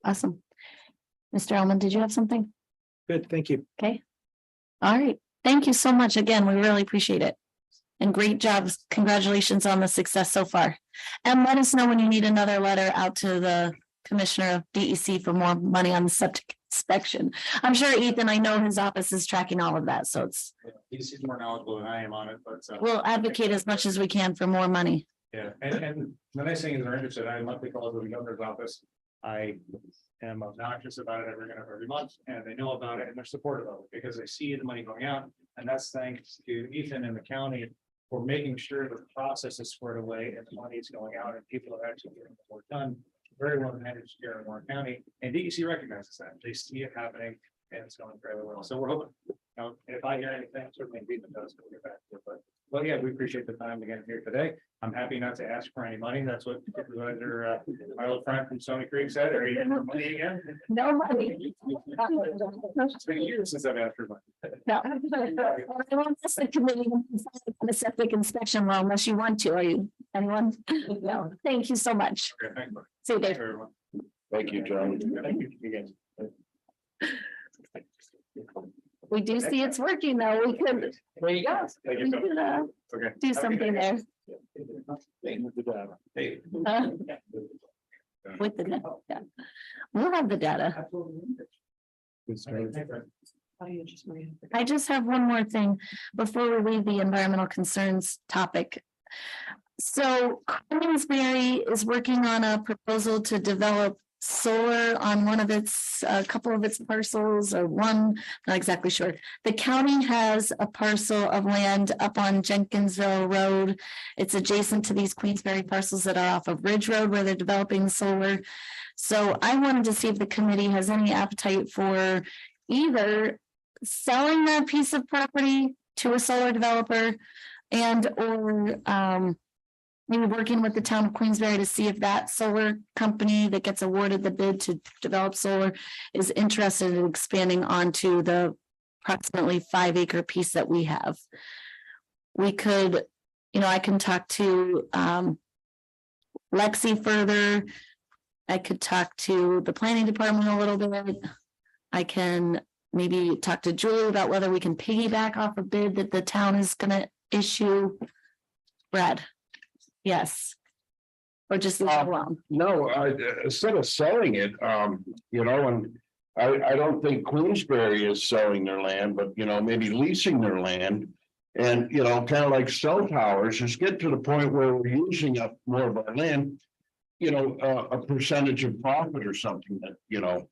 Awesome. Mr. Elman, did you have something? Good, thank you. Okay. All right. Thank you so much. Again, we really appreciate it. And great jobs. Congratulations on the success so far. And let us know when you need another letter out to the Commissioner of DEC for more money on the septic inspection. I'm sure Ethan, I know his office is tracking all of that, so it's, He's more knowledgeable than I am on it, but. we'll advocate as much as we can for more money. Yeah, and the nice thing is they're interested. I have monthly calls with the governor's office. I am obnoxious about it every month, and they know about it and they're supportive of it because they see the money going out. And that's thanks to Ethan and the county for making sure that the process is squared away and the money is going out and people are actually getting the work done. Very well managed here in Warren County, and DEC recognizes that. They see it happening and it's going fairly well. So we're hoping, if I hear anything, certainly Ethan does, we'll get back to it. But yeah, we appreciate the time to get here today. I'm happy not to ask for any money. That's what Supervisor, my old friend from Stony Creek said. Are you getting money again? No money. It's been years since I've asked for money. No. I won't miss the committee on the septic inspection law unless you want to. Are you, anyone? No, thank you so much. Okay, thanks. See you, Dave. Thanks, everyone. Thank you, John. Thank you again. We do see it's working though. We could, There you go. Thank we you so could much. Okay. do something there. Hey. uh, with the data. Yeah. We'll have the data. I just have one more thing before we leave the environmental concerns topic. So Queensberry is working on a proposal to develop solar on one of its, a couple of its parcels, or one, not exactly sure. The county has a parcel of land up on Jenkinsville Road. It's adjacent to these Queensberry parcels that are off of Ridge Road where they're developing solar. So I wanted to see if the committee has any appetite for either selling that piece of property to a solar developer and or maybe working with the town of Queensberry to see if that solar company that gets awarded the bid to develop solar is interested in expanding onto the approximately 5-acre piece that we have. We could, I can talk to Lexi further. I could talk to the planning department a little bit. I can maybe talk to Julie about whether we can piggyback off a bid that the town is gonna issue. Brad. Yes. Or just leave it alone. No, instead of selling it, and I don't think Queensberry is selling their land, but maybe leasing their land. And kind of like cell towers, just get to the point where we're using up more of our land, a percentage of profit or something that,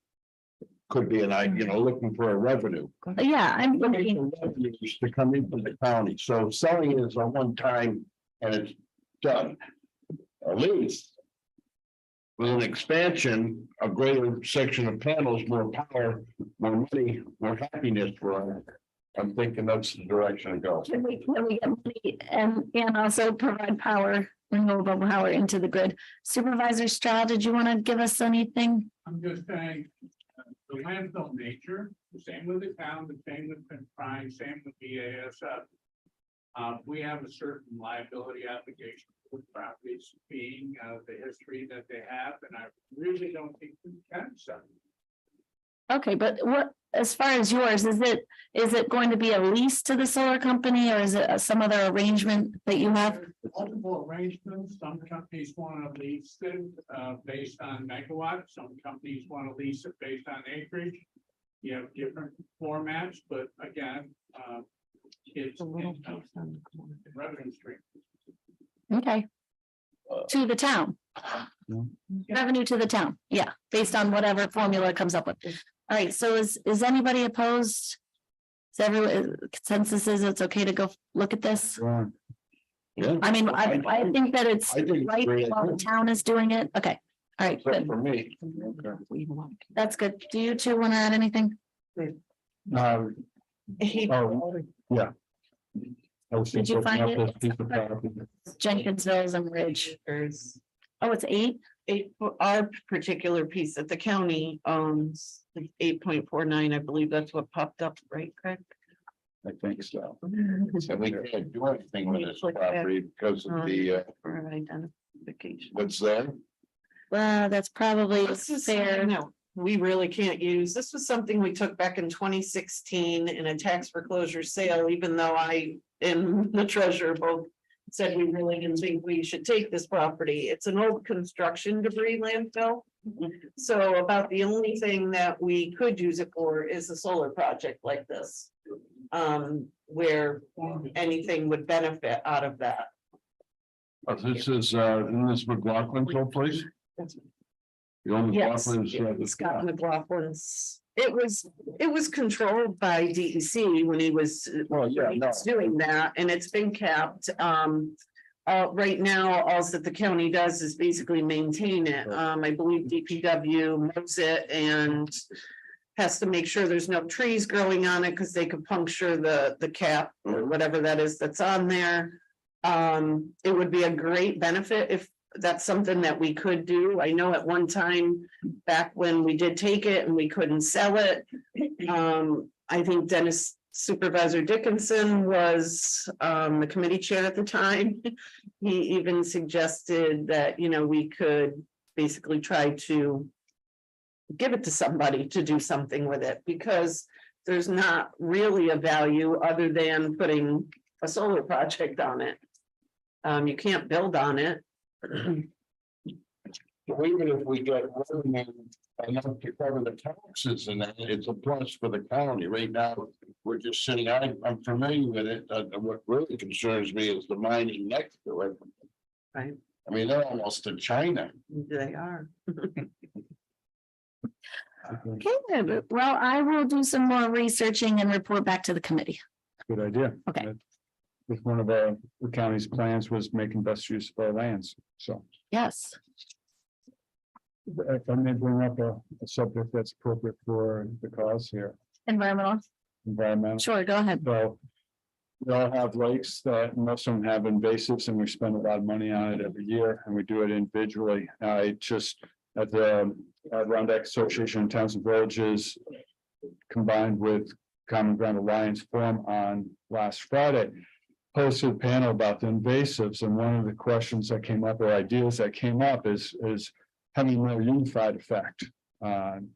could be looking for a revenue. Yeah, I'm looking. Revenues to come into the county. So selling it is a one time and it's done. A lease with an expansion, a greater section of panels, more power, more money, more happiness for us. I'm thinking that's the direction to go. Can we get money and also provide power, renewable power into the grid? Supervisor Stroud, did you want to give us anything? I'm just saying, the landfill nature, the same with the town, the same with Prime, same with BASF. We have a certain liability obligation for properties being the history that they have, and I really don't think we can sell. Okay, but what, as far as yours, is it going to be a lease to the solar company or is it some other arrangement that you have? Multiple arrangements, some companies want to lease it based on megawatts, some companies want to lease it based on acreage. You have different formats, but again, it's revenue stream. Okay. To the town. Revenue to the town, yeah, based on whatever formula it comes up with. All right, so is anybody opposed? Is everyone consensus is it's okay to go look at this? Yeah. I mean, I think that it's I think it's right great. while the town is doing it. Okay, all right, Except good. for me. That's good. Do you two want to add anything? Oh, yeah. I was Did just you looking find up it? this piece of property. Jenkinsville's and Ridge. There's Oh, it's 8? our particular piece that the county owns, 8.49, I believe that's what popped up, right, Craig? I think so. So we can't do anything with this property because of the, For identification. what's there. Well, that's probably This is fair. something that we really can't use. This was something we took back in 2016 in a tax foreclosure sale, even though I and the treasurer both said we really didn't think we should take this property. It's an old construction debris landfill. So about the only thing that we could use it for is a solar project like this. Where anything would benefit out of that. This is, in this McLaughlin's old place? The only Yes, McLaughlin's. Scott McLaughlin's. It was controlled by DEC when he was. Well, yeah, when he was doing that, and it's been capped. Right now, all that the county does is basically maintain it. I believe DPW mows it and has to make sure there's no trees growing on it because they could puncture the cap or whatever that is that's on there. It would be a great benefit if that's something that we could do. I know at one time back when we did take it and we couldn't sell it. I think Dennis Supervisor Dickinson was the committee chair at the time. He even suggested that, we could basically try to give it to somebody to do something with it because there's not really a value other than putting a solar project on it. You can't build on it. Even if we get revenue enough to cover the taxes and that, it's a plus for the county. Right now, we're just sitting, I'm familiar with it. What really concerns me is the mining next to it. Right. I mean, they're almost in China. They are. Okay, good. Well, I will do some more researching and report back to the committee. Good idea. Okay. With one of the county's plans was making best use of our lands, so. Yes, If I may bring up a subject that's appropriate for the cause here, environmental. environmental. Sure, go ahead. So we all have lakes that most of them have invasives and we spend a lot of money on it every year and we do it individually. I just at the Rhinebeck Association of Towns and Villages combined with Common Ground Alliance Forum on last Friday posted a panel about the invasives. And one of the questions that came up or ideas that came up is having a more unified effect on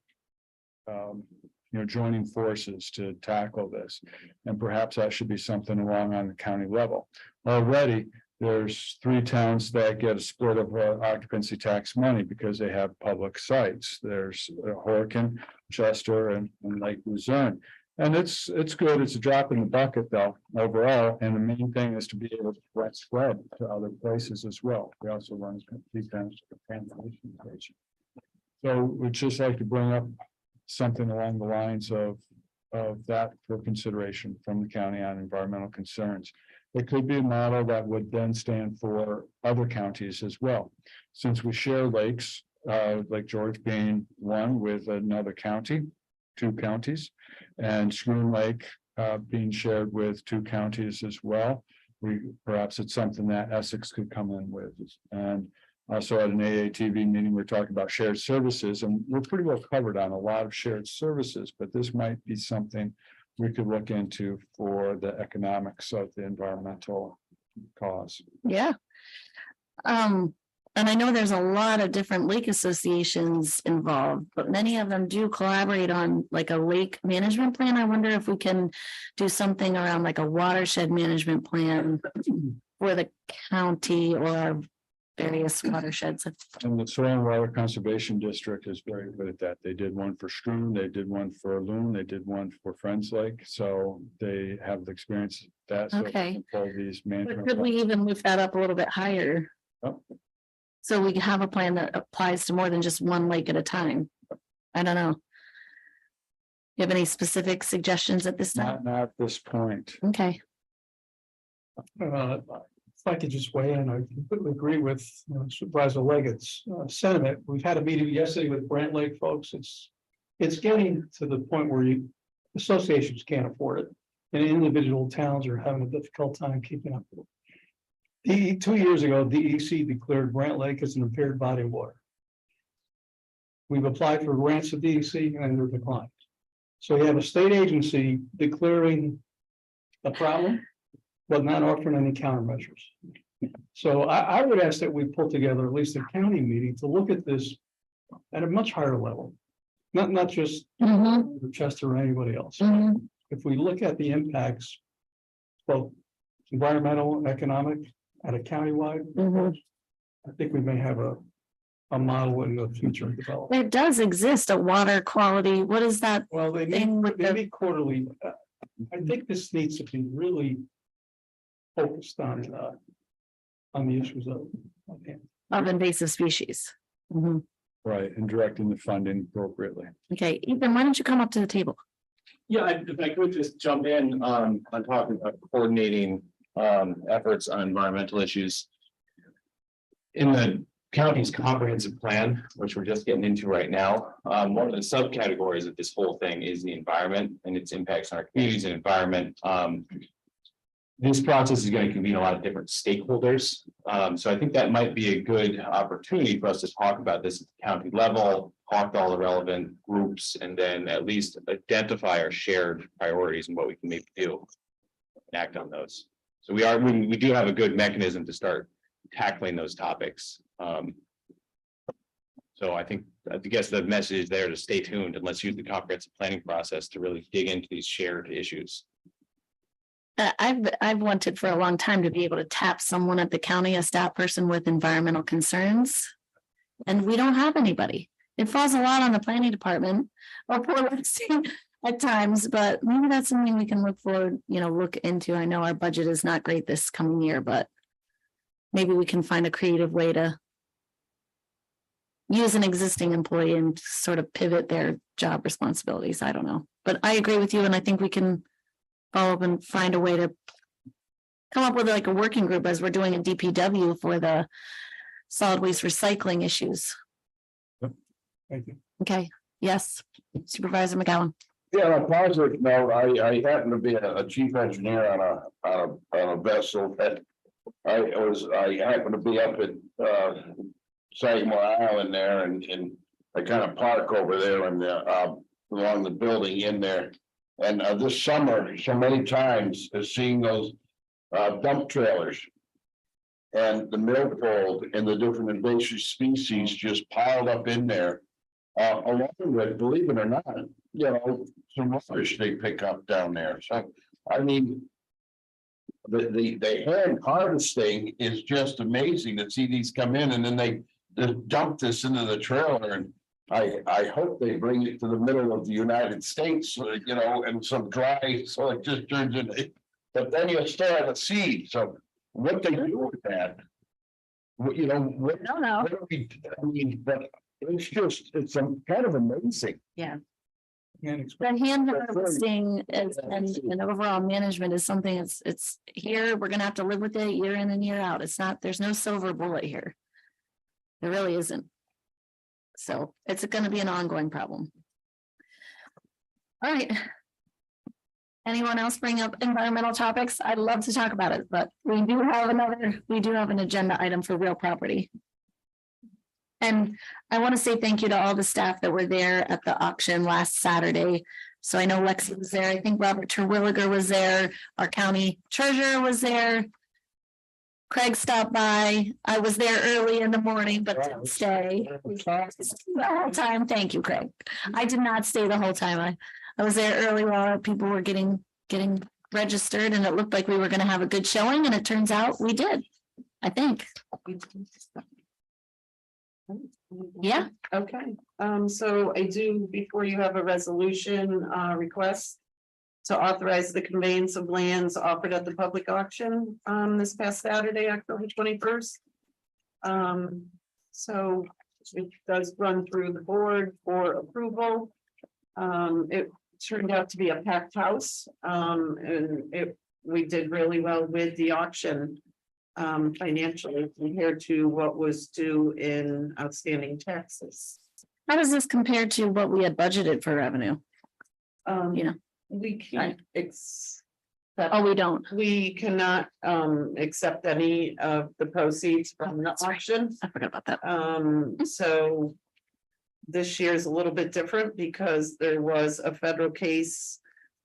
joining forces to tackle this. And perhaps that should be something along on the county level. Already, there's 3 towns that get a split of occupancy tax money because they have public sites. There's Horicon, Chester, and Lake Luzerne. And it's good. It's a drop in the bucket though, overall. And the main thing is to be able to spread to other places as well. We also run these kinds of transportation station. So we'd just like to bring up something along the lines of that for consideration from the county on environmental concerns. It could be a model that would then stand for other counties as well. Since we share lakes, Lake George being one with another county, 2 counties, and Schroon Lake being shared with 2 counties as well. Perhaps it's something that Essex could come in with. And also at an AATV meeting, we're talking about shared services, and we're pretty well covered on a lot of shared services, but this might be something we could look into for the economics of the environmental cause. Yeah. And I know there's a lot of different lake associations involved, but many of them do collaborate on like a lake management plan. I wonder if we can do something around like a watershed management plan for the county or our various watersheds. And the Soil and Water Conservation District is very good at that. They did one for Struan, they did one for Loon, they did one for Friends Lake, so they have the experience of that. So they Okay. can pull these But management. could we even move that up a little bit higher? Oh. So we have a plan that applies to more than just one lake at a time. I don't know. You have any specific suggestions at this time? Not at this point. Okay, If I could just weigh in, I completely agree with Supervisor Leggett's sentiment. We've had a meeting yesterday with Brant Lake folks. It's getting to the point where associations can't afford it. And individual towns are having a difficult time keeping up with it. 2 years ago, DEC declared Brant Lake as an impaired body of water. We've applied for grants to DEC and they're declined. So you have a state agency declaring a problem, but not offering any countermeasures. So I would ask that we pull together at least a county meeting to look at this at a much higher level. Not just Chester or anybody else. If we look at the impacts, both environmental and economic at a countywide, I think we may have a model in the future development. there does exist a water quality, what is that? Well, they Thing with the- meet quarterly. I think this needs to be really focused on the issues of. Of invasive species. Mhm. Right, and directing the funding appropriately. Okay, Ethan, why don't you come up to the table? Yeah, if I could just jump in on talking about coordinating efforts on environmental issues. In the county's comprehensive plan, which we're just getting into right now, one of the subcategories of this whole thing is the environment and its impacts on our communities and environment. This process is going to convene a lot of different stakeholders. So I think that might be a good opportunity for us to talk about this at the county level, talk to all the relevant groups, and then at least identify our shared priorities and what we can maybe do and act on those. So we do have a good mechanism to start tackling those topics. So I guess the message is there to stay tuned and let's use the comprehensive planning process to really dig into these shared issues. I've wanted for a long time to be able to tap someone at the county, a staff person with environmental concerns. And we don't have anybody. It falls a lot on the planning department or poor listing at times, but maybe that's something we can look forward, look into. I know our budget is not great this coming year, but maybe we can find a creative way to use an existing employee and sort of pivot their job responsibilities. I don't know, but I agree with you, and I think we can follow up and find a way to come up with like a working group as we're doing in DPW for the solid waste recycling issues. Thank you. Okay, yes, Supervisor McGowan. Yeah, on a positive note, I happen to be a chief engineer on a vessel that I happen to be up at Sagamore Island there and I kind of park over there and along the building in there. And this summer, so many times seeing those dump trailers and the milfold and the different invasive species just piled up in there. Along with, believe it or not, some rubbish they pick up down there. So, I mean, the hand harvesting is just amazing to see these come in and then they just dump this into the trailer and I hope they bring it to the middle of the United States, and some dry, so it just turns into, but then you still have a seed. So what they do with that? What, I don't know. what do we, I mean, but it's some kind of amazing. And The hand harvesting and overall management is something it's here, we're gonna have to live with it year in and year out. There's no silver bullet here. There really isn't. So it's gonna be an ongoing problem. All right. Anyone else bring up environmental topics? I'd love to talk about it, but we do have an agenda item for real property. And I want to say thank you to all the staff that were there at the auction last Saturday. So I know Lexi was there. I think Robert Terwilliger was there. Our county treasurer was there. Craig stopped by. I was there early in the morning, but didn't stay the whole time. Thank you, Craig. I did not stay the whole time. I was there early while people were getting registered, and it looked like we were gonna have a good showing, and it turns out we did. I think. Yeah. Okay, so I do, before you have a resolution, request to authorize the conveyance of lands offered at the public auction, this past Saturday, October 21st. So it does run through the board for approval. It turned out to be a packed house, and we did really well with the auction. Financially compared to what was due in outstanding taxes. How does this compare to what we had budgeted for revenue? You know. We can't Oh, we don't. we cannot accept any of the proceeds from the That's right. auction. I forgot about that. So this year is a little bit different because there was a federal case,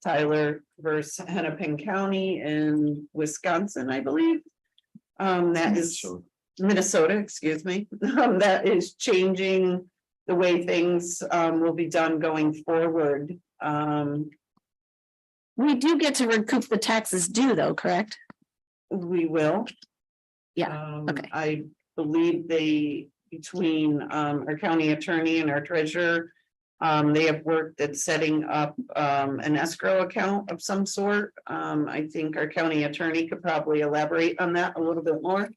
Tyler versus Hennepin County in Wisconsin, I believe. That is Minnesota, excuse me, that is changing the way things will be done going forward. We do get to recoup the taxes due though, correct? We will. Yeah, okay. I believe between our county attorney and our treasurer, they have worked at setting up an escrow account of some sort. I think our county attorney could probably elaborate on that a little bit more.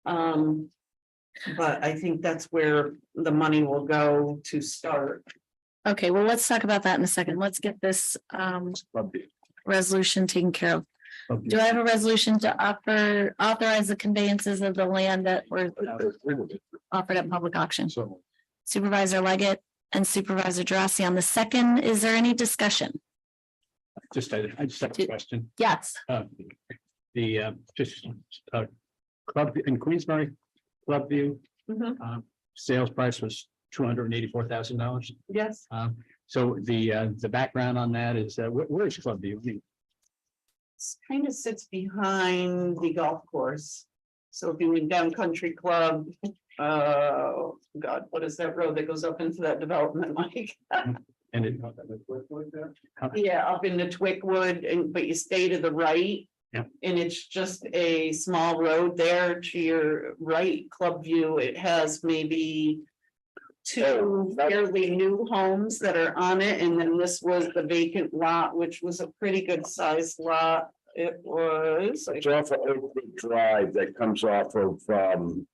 But I think that's where the money will go to start. Okay, well, let's talk about that in a second. Let's get this resolution taken care of. Do I have a resolution to authorize the conveyances of the land that were offered at public auction? So, Supervisor Leggett and Supervisor Drossy on the second. Is there any discussion? I just have a question. Yes. Club in Queensbury, Clubview, Mhm. sales price was $284,000. Yes, So the background on that is, where is Clubview? I mean, it kind of sits behind the golf course. So if you went down Country Club, God, what is that road that goes up into that development, Mike? And it, Yeah, up into Twickwood, but you stay to the right. Yeah. And it's just a small road there to your right, Clubview. It has maybe two fairly new homes that are on it, and then this was the vacant lot, which was a pretty good sized lot. It was. It's off of Oakwood Drive that comes off of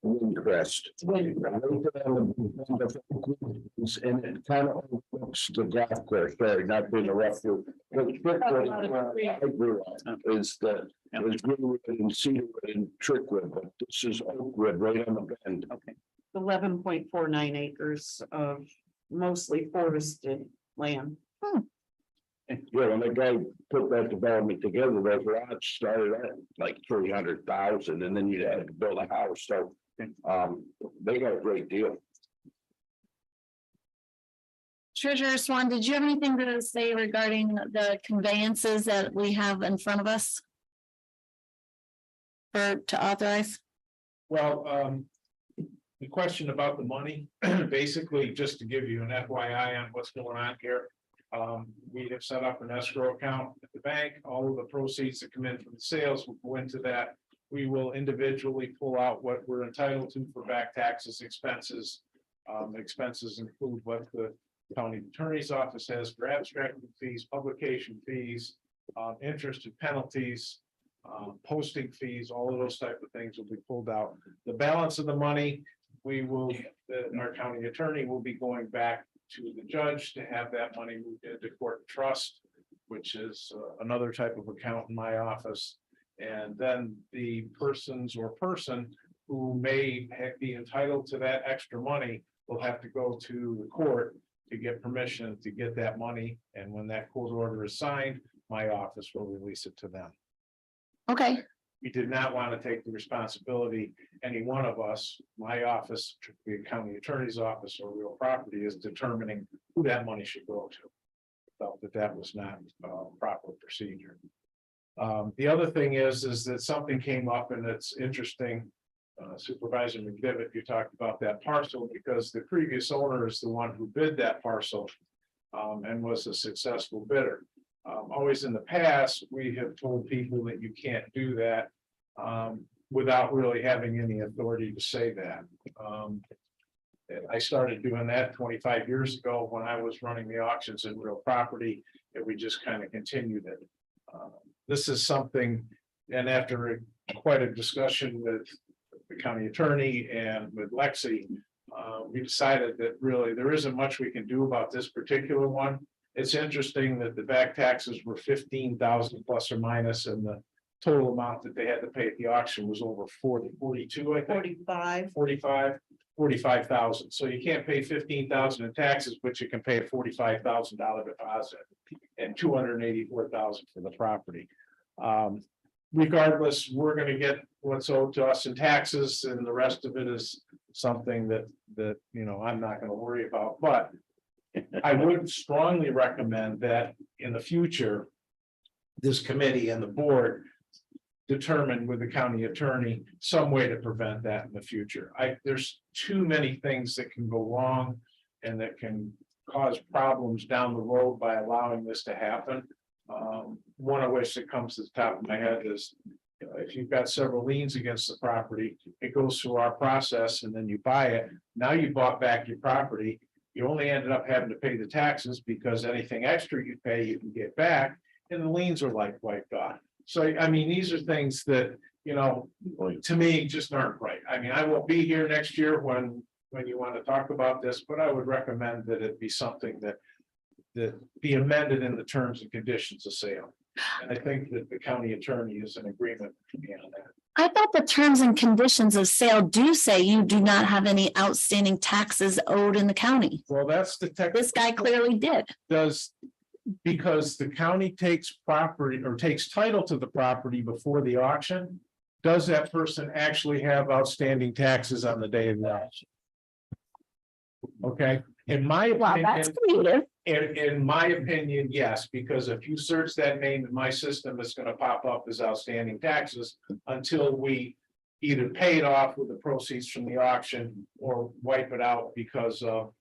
Windcrest. And it kind of looks the golf course, sorry, not to interrupt you. Is that it was Greenwood and Cedarwood and Trickwood, but this is Oakwood right on the bend. 11.49 acres of mostly forested land. Yeah, when the guy put that development together, those lots started at like 300,000, and then you had to build a house, so they got a great deal. Treasurer Swan, did you have anything to say regarding the conveyances that we have in front of us? To authorize? Well, the question about the money, basically, just to give you an FYI on what's going on here. We have set up an escrow account at the bank. All of the proceeds that come in from the sales will go into that. We will individually pull out what we're entitled to for back taxes, expenses. Expenses include what the county attorney's office has for abstracting fees, publication fees, interest and penalties, posting fees, all of those type of things will be pulled out. The balance of the money, our county attorney will be going back to the judge to have that money moved into court trust, which is another type of account in my office. And then the person who may be entitled to that extra money will have to go to the court to get permission to get that money. And when that court order is signed, my office will release it to them. Okay, We did not want to take the responsibility, any one of us, my office, the county attorney's office or real property is determining who that money should go to. Felt that was not proper procedure. The other thing is that something came up and it's interesting. Supervisor McDevitt, you talked about that parcel because the previous owner is the one who bid that parcel. And was a successful bidder. Always in the past, we have told people that you can't do that. Without really having any authority to say that. I started doing that 25 years ago when I was running the auctions in real property, and we just kind of continued it. This is something, and after quite a discussion with the county attorney and with Lexi, we decided that really there isn't much we can do about this particular one. It's interesting that the back taxes were 15,000 plus or minus, and the total amount that they had to pay at the auction was over 42, I think. 45,000. So you can't pay 15,000 in taxes, but you can pay a $45,000 deposit and 284,000 for the property. Regardless, we're going to get what's owed to us in taxes, and the rest of it is something that I'm not going to worry about. But I would strongly recommend that in the future, this committee and the board determine with the county attorney some way to prevent that in the future. There's too many things that can go wrong and that can cause problems down the road by allowing this to happen. One of which that comes to the top of my head is, if you've got several liens against the property, it goes through our process and then you buy it. Now you bought back your property. You only ended up having to pay the taxes because anything extra you pay, you can get back, and the liens are like wiped off. So, I mean, these are things that, to me, just aren't right. I mean, I won't be here next year when you want to talk about this, but I would recommend that it be something that be amended in the terms and conditions of sale. And I think that the county attorney is in agreement with me on that. I thought the terms and conditions of sale do say you do not have any outstanding taxes owed in the county. Well, that's the tech. This guy clearly did. Does, because the county takes property or takes title to the property before the auction, does that person actually have outstanding taxes on the day of the auction? Okay, in my Wow, that's opinion, creative. in my opinion, yes, because if you search that name in my system, it's gonna pop up as outstanding taxes until we either pay it off with the proceeds from the auction or wipe it out because of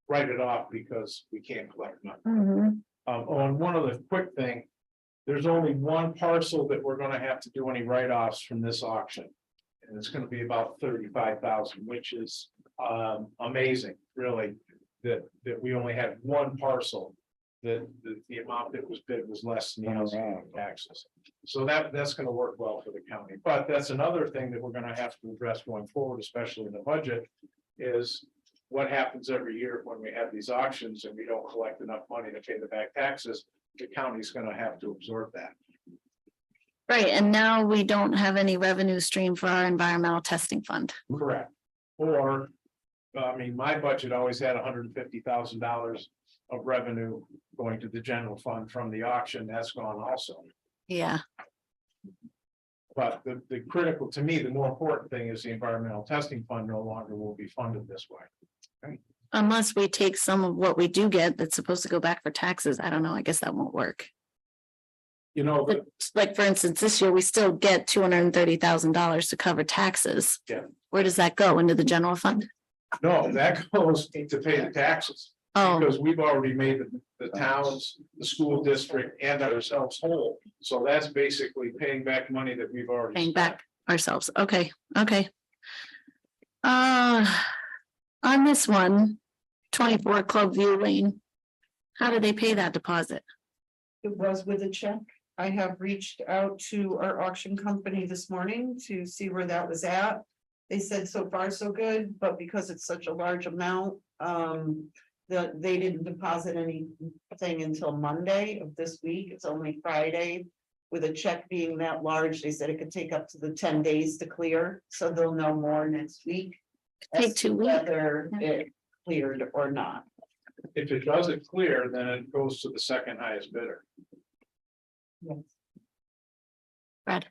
write it off because we can't collect money. Mhm. On one other quick thing, there's only one parcel that we're gonna have to do any write-offs from this auction. And it's gonna be about 35,000, which is amazing, really, that we only had one parcel. That the amount that was bid was less than the outstanding taxes. So that's gonna work well for the county. But that's another thing that we're gonna have to address going forward, especially in the budget, is what happens every year when we have these auctions and we don't collect enough money to pay the back taxes. The county's gonna have to absorb that. Right, and now we don't have any revenue stream for our environmental testing fund. Correct. Or, I mean, my budget always had $150,000 of revenue going to the general fund from the auction. That's gone also. Yeah, But the critical, to me, the more important thing is the environmental testing fund no longer will be funded this way. unless we take some of what we do get that's supposed to go back for taxes. I don't know. I guess that won't work. But like, for instance, this year, we still get $230,000 to cover taxes. Yeah. Where does that go? Into the general fund? No, that goes to pay the taxes. Oh, Because we've already made the towns, the school district and ourselves whole. So that's basically paying back money that we've already. paying spent. back ourselves. Okay, okay. On this one, 24 Club View Lane. How do they pay that deposit? It was with a check. I have reached out to our auction company this morning to see where that was at. They said so far so good, but because it's such a large amount, they didn't deposit anything until Monday of this week. It's only Friday. With a check being that large, they said it could take up to the 10 days to clear, so they'll know more next week. Take as 2 to weeks. Whether it cleared or not. If it doesn't clear, then it goes to the second highest bidder. Brad?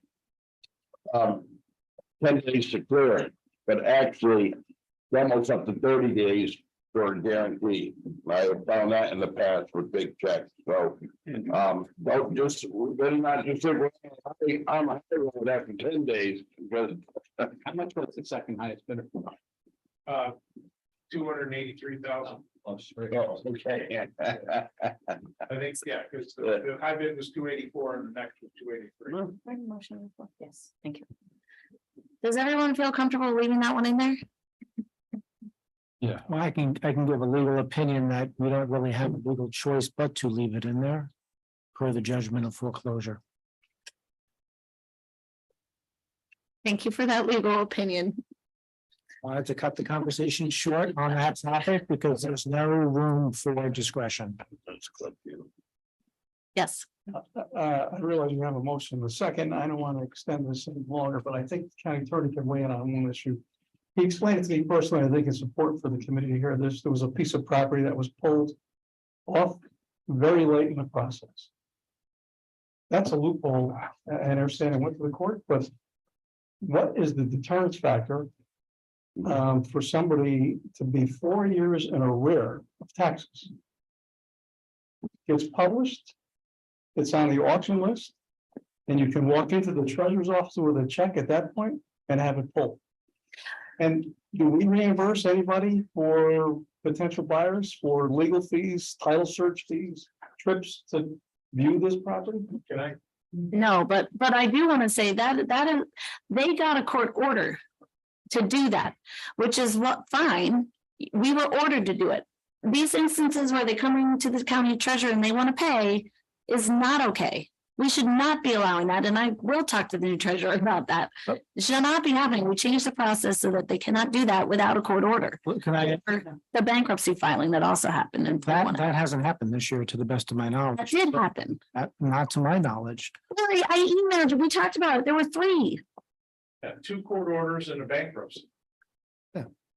10 days to clear it, but actually, it's almost up to 30 days for a guarantee. I have found that in the past with big checks, so, don't just, we better not just say, well, I'm a with after 10 days, because. How much was the second highest bidder? 283,000. Oh, okay. I think, yeah, because the high bid was 284 and the next was 283. Yes, thank you. Does everyone feel comfortable leaving that one in there? Well, I can give a legal opinion that we don't really have a legal choice but to leave it in there per the judgment of foreclosure. Thank you for that legal opinion. Wanted to cut the conversation short on that topic because there's no room for discretion. Yes, I realize you have a motion in a second. I don't want to extend this any longer, but I think the county attorney can weigh in on one issue. He explained it to me personally. I think it's important for the committee to hear this. There was a piece of property that was pulled off very late in the process. That's a loophole. I understand it went to the court, but what is the deterrence factor for somebody to be 4 years in arrear of taxes? Gets published, it's on the auction list, and you can walk into the treasurer's office with a check at that point and have it pulled. And do we reimburse anybody for potential buyers for legal fees, title search fees, trips to view this property? Can I? no, but I do want to say that they got a court order to do that, which is what, fine. We were ordered to do it. These instances where they come into the county treasurer and they want to pay is not okay. We should not be allowing that, and I will talk to the new treasurer about that. It should not be happening. We changed the process so that they cannot do that without a court order. Can I, The bankruptcy filing that also happened in that hasn't happened this year to the best of my that knowledge. did happen. Not to my knowledge. Lori, I emailed you. We talked about it. There were 3. Yeah, 2 court orders and a bankruptcy.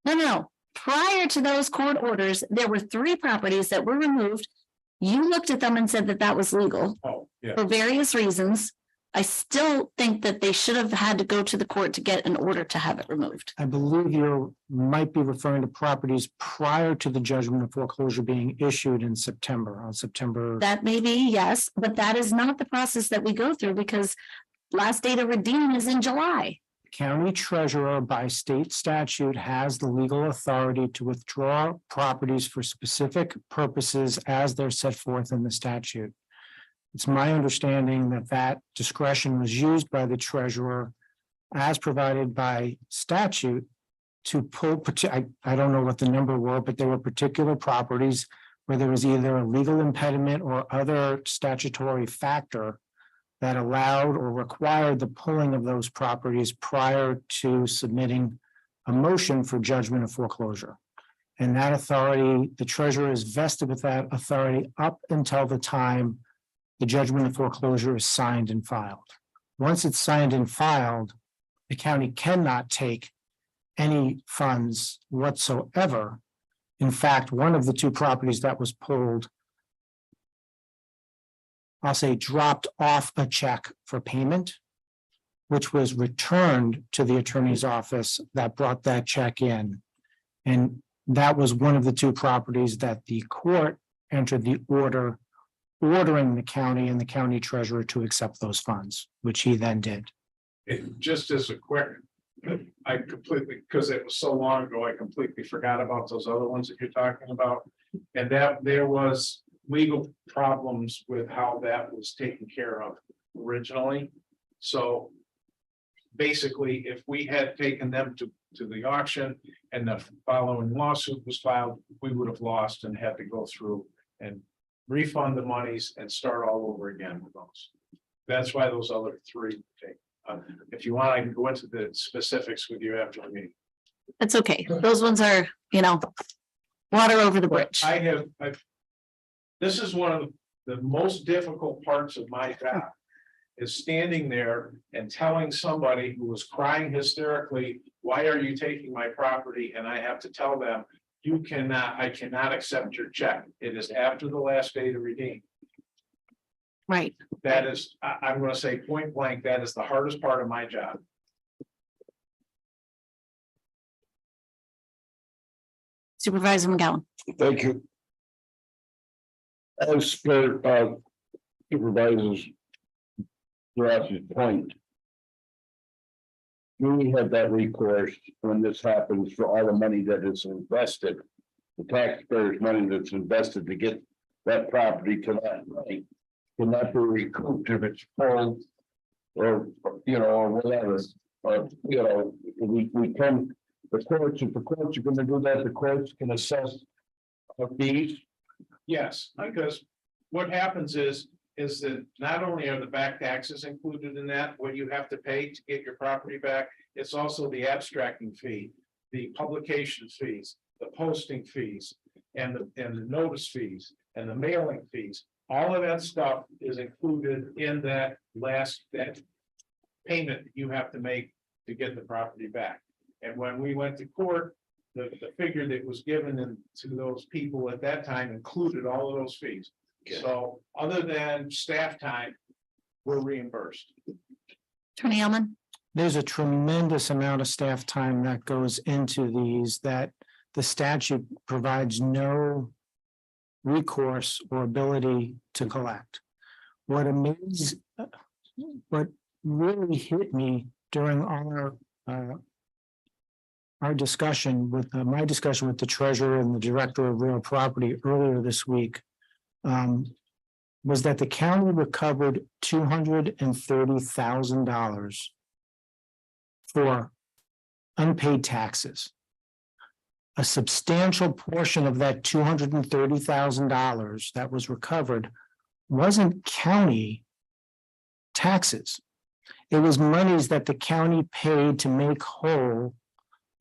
No. Prior to those court orders, there were 3 properties that were removed. You looked at them and said that that was legal Oh, yeah. for various reasons. I still think that they should have had to go to the court to get an order to have it removed. I believe you might be referring to properties prior to the judgment of foreclosure being issued in September, on September. That may be, yes, but that is not the process that we go through because last day to redeem is in July. County treasurer by state statute has the legal authority to withdraw properties for specific purposes as they're set forth in the statute. It's my understanding that that discretion was used by the treasurer as provided by statute to pull, I don't know what the number were, but there were particular properties where there was either a legal impediment or other statutory factor that allowed or required the pulling of those properties prior to submitting a motion for judgment of foreclosure. And that authority, the treasurer is vested with that authority up until the time the judgment of foreclosure is signed and filed. Once it's signed and filed, the county cannot take any funds whatsoever. In fact, one of the 2 properties that was pulled, I'll say, dropped off a check for payment, which was returned to the attorney's office that brought that check in. And that was one of the 2 properties that the court entered the order ordering the county and the county treasurer to accept those funds, which he then did. Just as a quick, I completely, because it was so long ago, I completely forgot about those other ones that you're talking about. And that there was legal problems with how that was taken care of originally. So basically, if we had taken them to the auction and the following lawsuit was filed, we would have lost and had to go through and refund the monies and start all over again with those. That's why those other 3 take. If you want, I can go into the specifics with you after the meeting. That's okay. Those ones are, water over the bridge. This is one of the most difficult parts of my job. Is standing there and telling somebody who was crying hysterically, why are you taking my property? And I have to tell them, I cannot accept your check. It is after the last day to redeem. Right. That is, I'm going to say point blank, that is the hardest part of my job. Supervisor McGowan. Thank you. As for supervisors. Ross's point. We have that recourse when this happens for all the money that is invested. The taxpayers' money that's invested to get that property to that money. Cannot be recouped if it's sold. Or, or whatever, or, we come, the courts, if the courts are gonna do that, the courts can assess. Fees. Yes, because what happens is that not only are the back taxes included in that, what you have to pay to get your property back, it's also the abstracting fee, the publication fees, the posting fees, and the notice fees, and the mailing fees. All of that stuff is included in that payment that you have to make to get the property back. And when we went to court, the figure that was given to those people at that time included all of those fees. So other than staff time, we're reimbursed. Attorney Elman. There's a tremendous amount of staff time that goes into these that the statute provides no recourse or ability to collect. What really hit me during our discussion with my discussion with the treasurer and the director of real property earlier this week was that the county recovered $230,000 for unpaid taxes. A substantial portion of that $230,000 that was recovered wasn't county taxes. It was monies that the county paid to make whole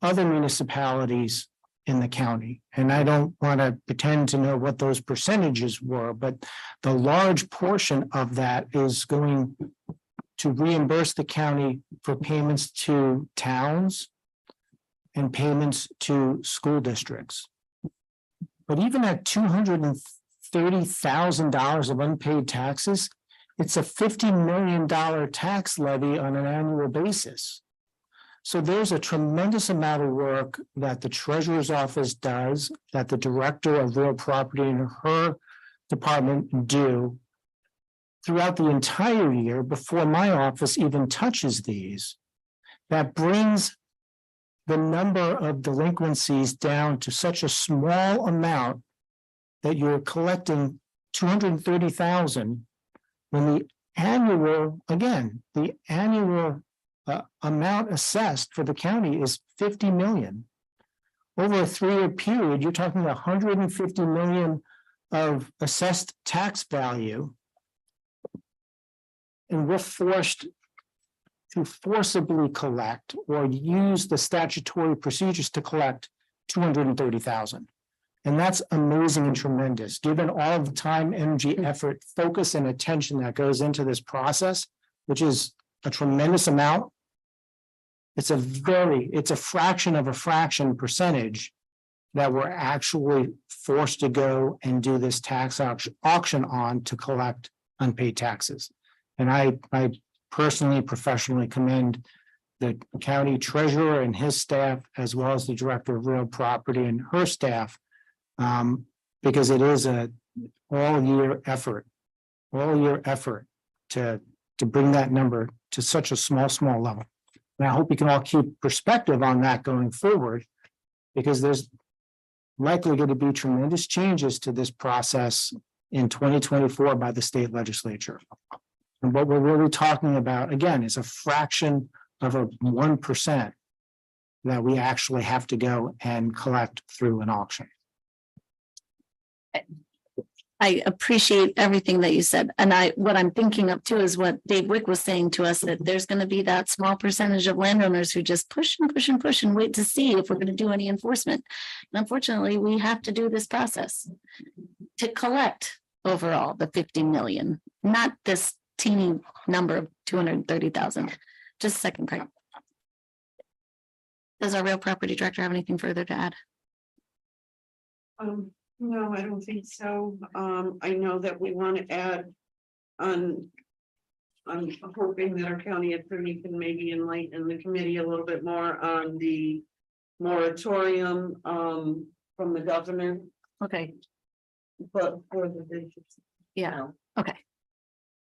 other municipalities in the county. And I don't want to pretend to know what those percentages were, but the large portion of that is going to reimburse the county for payments to towns and payments to school districts. But even at $230,000 of unpaid taxes, it's a $50 million tax levy on an annual basis. So there's a tremendous amount of work that the treasurer's office does, that the director of real property and her department do throughout the entire year before my office even touches these. That brings the number of delinquencies down to such a small amount that you're collecting $230,000 when the annual amount assessed for the county is $50 million. Over a 3-year period, you're talking $150 million of assessed tax value. And we're forced to forcibly collect or use the statutory procedures to collect $230,000. And that's amazing and tremendous, given all the time, energy, effort, focus, and attention that goes into this process, which is a tremendous amount. It's a fraction of a fraction percentage that we're actually forced to go and do this tax auction on to collect unpaid taxes. And I personally, professionally commend the county treasurer and his staff, as well as the director of real property and her staff, because it is a all-year effort to bring that number to such a small level. And I hope you can all keep perspective on that going forward, because there's likely going to be tremendous changes to this process in 2024 by the state legislature. And what we're really talking about, again, is a fraction of a 1% that we actually have to go and collect through an auction. I appreciate everything that you said. And what I'm thinking of too is what Dave Wick was saying to us, that there's going to be that small percentage of landowners who just push and wait to see if we're going to do any enforcement. And unfortunately, we have to do this process to collect overall the 50 million, not this teeny number of 230,000. Just a second, Craig. Does our real property director have anything further to add? No, I don't think so. I know that we want to add on. I'm hoping that our county attorney can maybe enlighten the committee a little bit more on the moratorium from the governor, Okay, but for the vision. yeah, okay.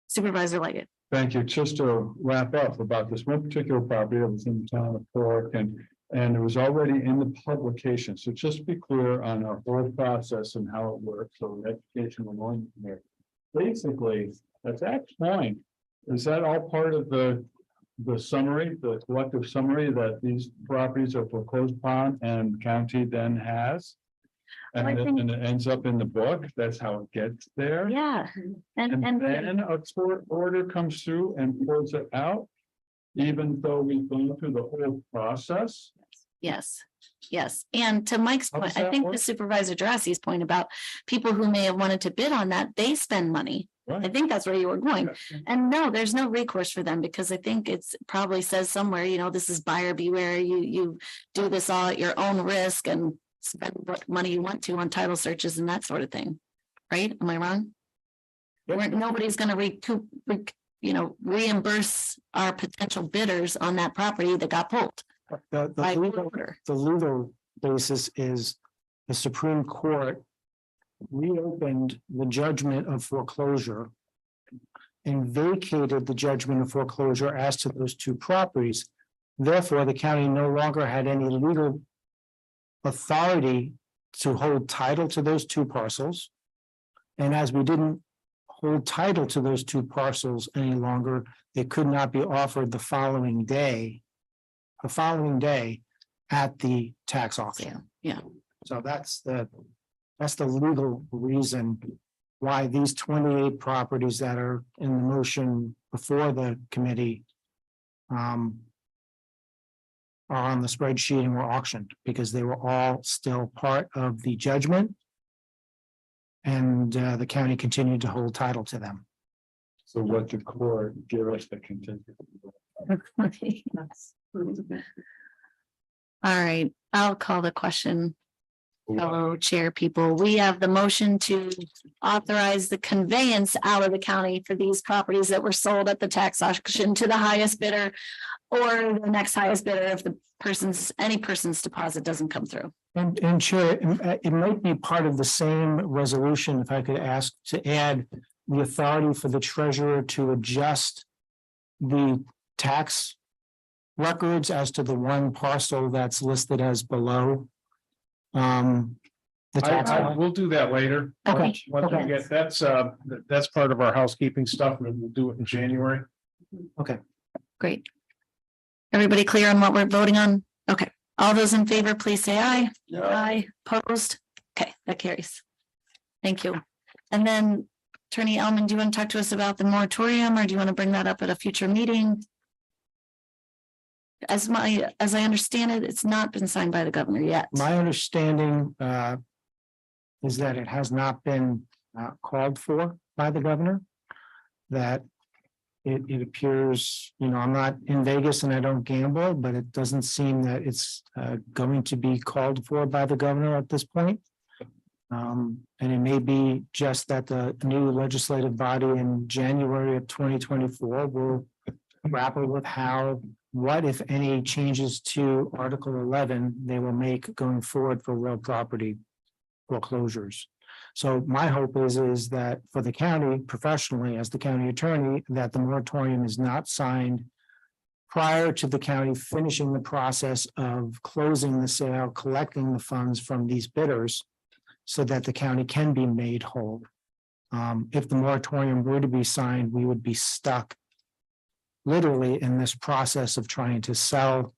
Supervisor Leggett. Thank you. Just to wrap up about this one particular property that was in the town of Cork and it was already in the publication. So just to be clear on our whole process and how it works. So education along there. Basically, at that point, is that all part of the summary, the collective summary that these properties are foreclosed upon and county then has? Well, I And think- and it ends up in the book. That's how it gets there. Yeah, and then a court order comes through and pulls it out. Even though we've gone through the whole process. yes, yes. And to Mike's How point, does I that think the work? Supervisor Jurassi's point about people who may have wanted to bid on that, they spend money. I Right. think that's where you were going. And no, there's no recourse for them because I think it's probably says somewhere, this is buyer beware. You do this all at your own risk and spend what money you want to on title searches and that sort of thing. Right? Am I wrong? Nobody's gonna reimburse our potential bidders on that property that got pulled The by court legal, order. the legal basis is the Supreme Court reopened the judgment of foreclosure and vacated the judgment of foreclosure as to those two properties. Therefore, the county no longer had any legal authority to hold title to those two parcels. And as we didn't hold title to those two parcels any longer, they could not be offered the following day at the tax auction. Yeah. So that's the legal reason why these 28 properties that are in the motion before the committee are on the spreadsheet and were auctioned because they were all still part of the judgment. And the county continued to hold title to them. So what the court give us the contingency. All right, I'll call the question. Fellow chair people, we have the motion to authorize the conveyance out of the county for these properties that were sold at the tax auction to the highest bidder. Or the next highest bidder if any person's deposit doesn't come through. And Chair, it might be part of the same resolution, if I could ask to add the authority for the treasurer to adjust the tax records as to the one parcel that's listed as below. The tax. We'll do that later. Okay. Once we get, that's part of our housekeeping stuff, and we'll do it in January. Great. Everybody clear on what we're voting on? Okay, all those in favor, please say aye. Aye, opposed? Okay, that carries. Thank you. And then Attorney Elman, do you want to talk to us about the moratorium or do you want to bring that up at a future meeting? As I understand it, it's not been signed by the governor yet. My understanding is that it has not been called for by the governor. That it appears, I'm not in Vegas and I don't gamble, but it doesn't seem that it's going to be called for by the governor at this point. And it may be just that the new legislative body in January of 2024 will grapple with what, if any, changes to Article 11 they will make going forward for real property foreclosures. So my hope is that for the county professionally, as the county attorney, that the moratorium is not signed prior to the county finishing the process of closing the sale, collecting the funds from these bidders so that the county can be made whole. If the moratorium were to be signed, we would be stuck literally in this process of trying to sell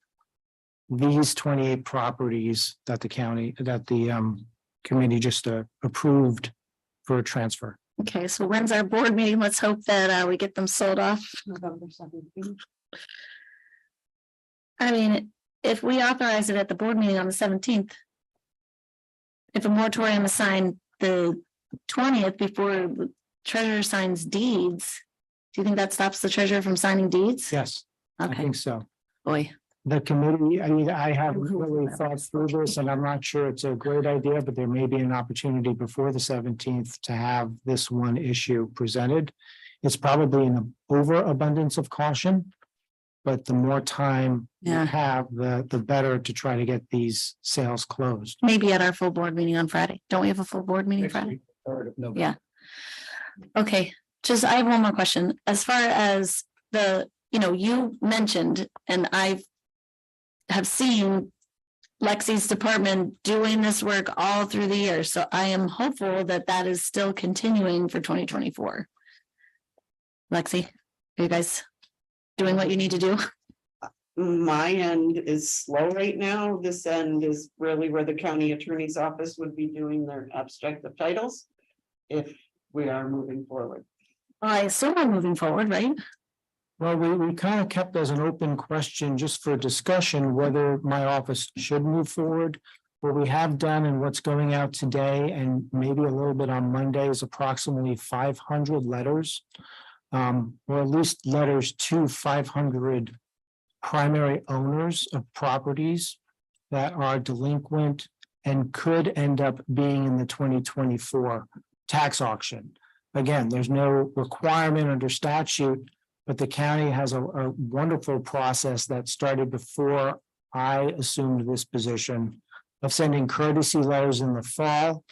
these 28 properties that the committee just approved for a transfer. Okay, so when's our board meeting? Let's hope that we get them sold off. November 17th. I mean, if we authorize it at the board meeting on the 17th. If a moratorium is signed the 20th before the treasurer signs deeds, do you think that stops the treasurer from signing deeds? Yes, I Okay, think so. boy, The committee, I haven't really thought through this and I'm not sure it's a great idea, but there may be an opportunity before the 17th to have this one issue presented. It's probably an overabundance of caution. But the more time we Yeah. have, the better to try to get these sales closed. Maybe at our full board meeting on Friday. Don't we have a full board meeting Next Friday? week, 3rd of November. Yeah. Okay, just I have one more question. As far as you mentioned, and I have seen Lexi's department doing this work all through the year, so I am hopeful that that is still continuing for 2024. Lexi, are you guys doing what you need to do? My end is slow right now. This end is really where the county attorney's office would be doing their abstract of titles. If we are moving forward. I assume I'm moving forward, right? Well, we kind of kept as an open question just for discussion whether my office should move forward. What we have done and what's going out today and maybe a little bit on Monday is approximately 500 letters. Or at least letters to 500 primary owners of properties that are delinquent and could end up being in the 2024 tax auction. Again, there's no requirement under statute, but the county has a wonderful process that started before I assumed this position of sending courtesy letters in the fall.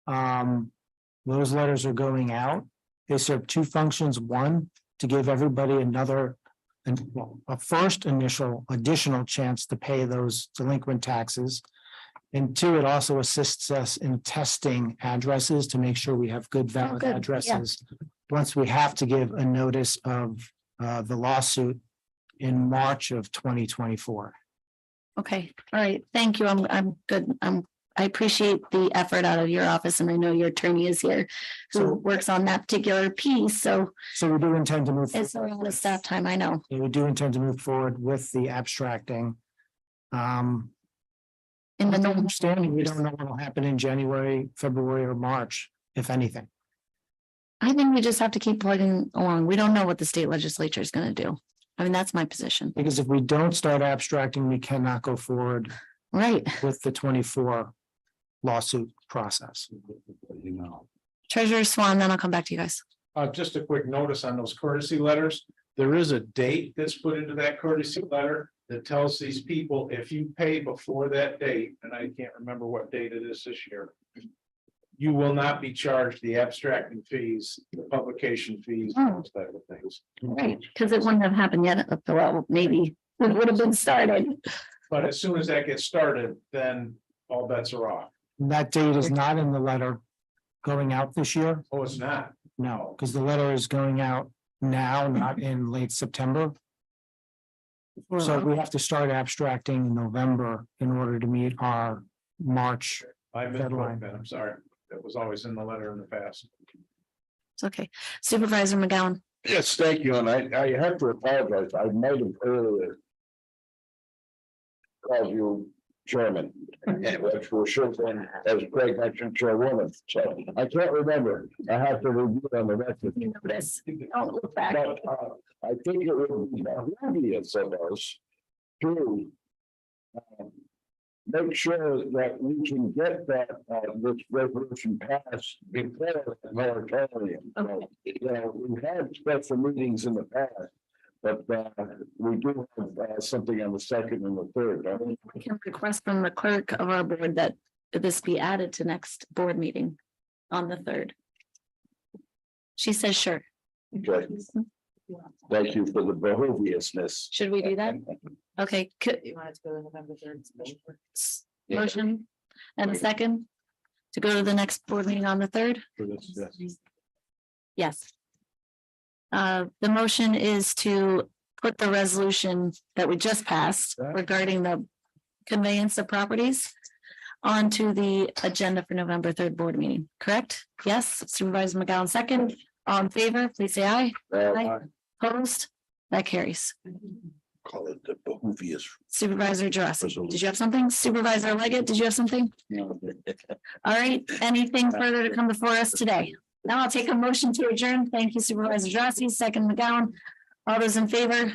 Those letters are going out. They serve two functions. One, to give everybody a first initial additional chance to pay those delinquent taxes. And two, it also assists us in testing addresses to make sure we have good valid good. Yeah. addresses. Once we have to give a notice of the lawsuit in March of 2024. Okay, all right, thank you. I'm good. I appreciate the effort out of your office, and I know your attorney is here who works on that particular piece, so So we do intend to move. it's a lot of staff time, I know. We do intend to move forward with the abstracting. In the normal Understanding, we don't know what will happen in January, February, or March, if anything. I think we just have to keep plugging along. We don't know what the state legislature is gonna do. I mean, that's my position. Because if we don't start abstracting, we cannot go forward Right, with the 24 lawsuit process. You know. Treasurer Swan, then I'll come back to you guys. Just a quick notice on those courtesy letters. There is a date that's put into that courtesy letter that tells these people if you pay before that date, and I can't remember what date it is this year. You will not be charged the abstracting fees, the publication fees, those type of things. Right, because it wouldn't have happened yet. Well, maybe it would have been started. But as soon as that gets started, then all bets are off. And that date is not in the letter going out this year. Oh, it's not. No, because the letter is going out now, not in late September. So we have to start abstracting in November in order to meet our March. I Deadline. misspoke, Ben, I'm sorry. That was always in the letter in the past. It's okay. Supervisor McGowan. Yes, thank you, and I have to apologize, I might have earlier called you chairman, which will show been, as Greg mentioned, chairwoman, so I can't remember, I have to review it on the record. You notice. Don't look back. But I think it would be obvious of us to make sure that we can get that, this resolution passed before the moratorium. So, you know, we've had special meetings in the past, but we do have something on the second and the third. We can request from the clerk of our board that this be added to next board meeting on the 3rd. She says, sure. Okay, thank you for the behoviousness. Should we do that? Okay, You want it to go to November 3rd? motion and a second to go to the next board meeting on the 3rd? Yes. The motion is to put the resolution that we just passed regarding the conveyance of properties onto the agenda for November 3rd board meeting, correct? Yes, Supervisor McGowan second. All in favor, please say aye. Aye. Opposed? That carries. Call it the behovious. Supervisor Jurassic, did you have something? Supervisor Leggett, did you have something? All right, anything further to come before us today? Now I'll take a motion to adjourn. Thank you Supervisor Jurassic, second McGowan. All those in favor?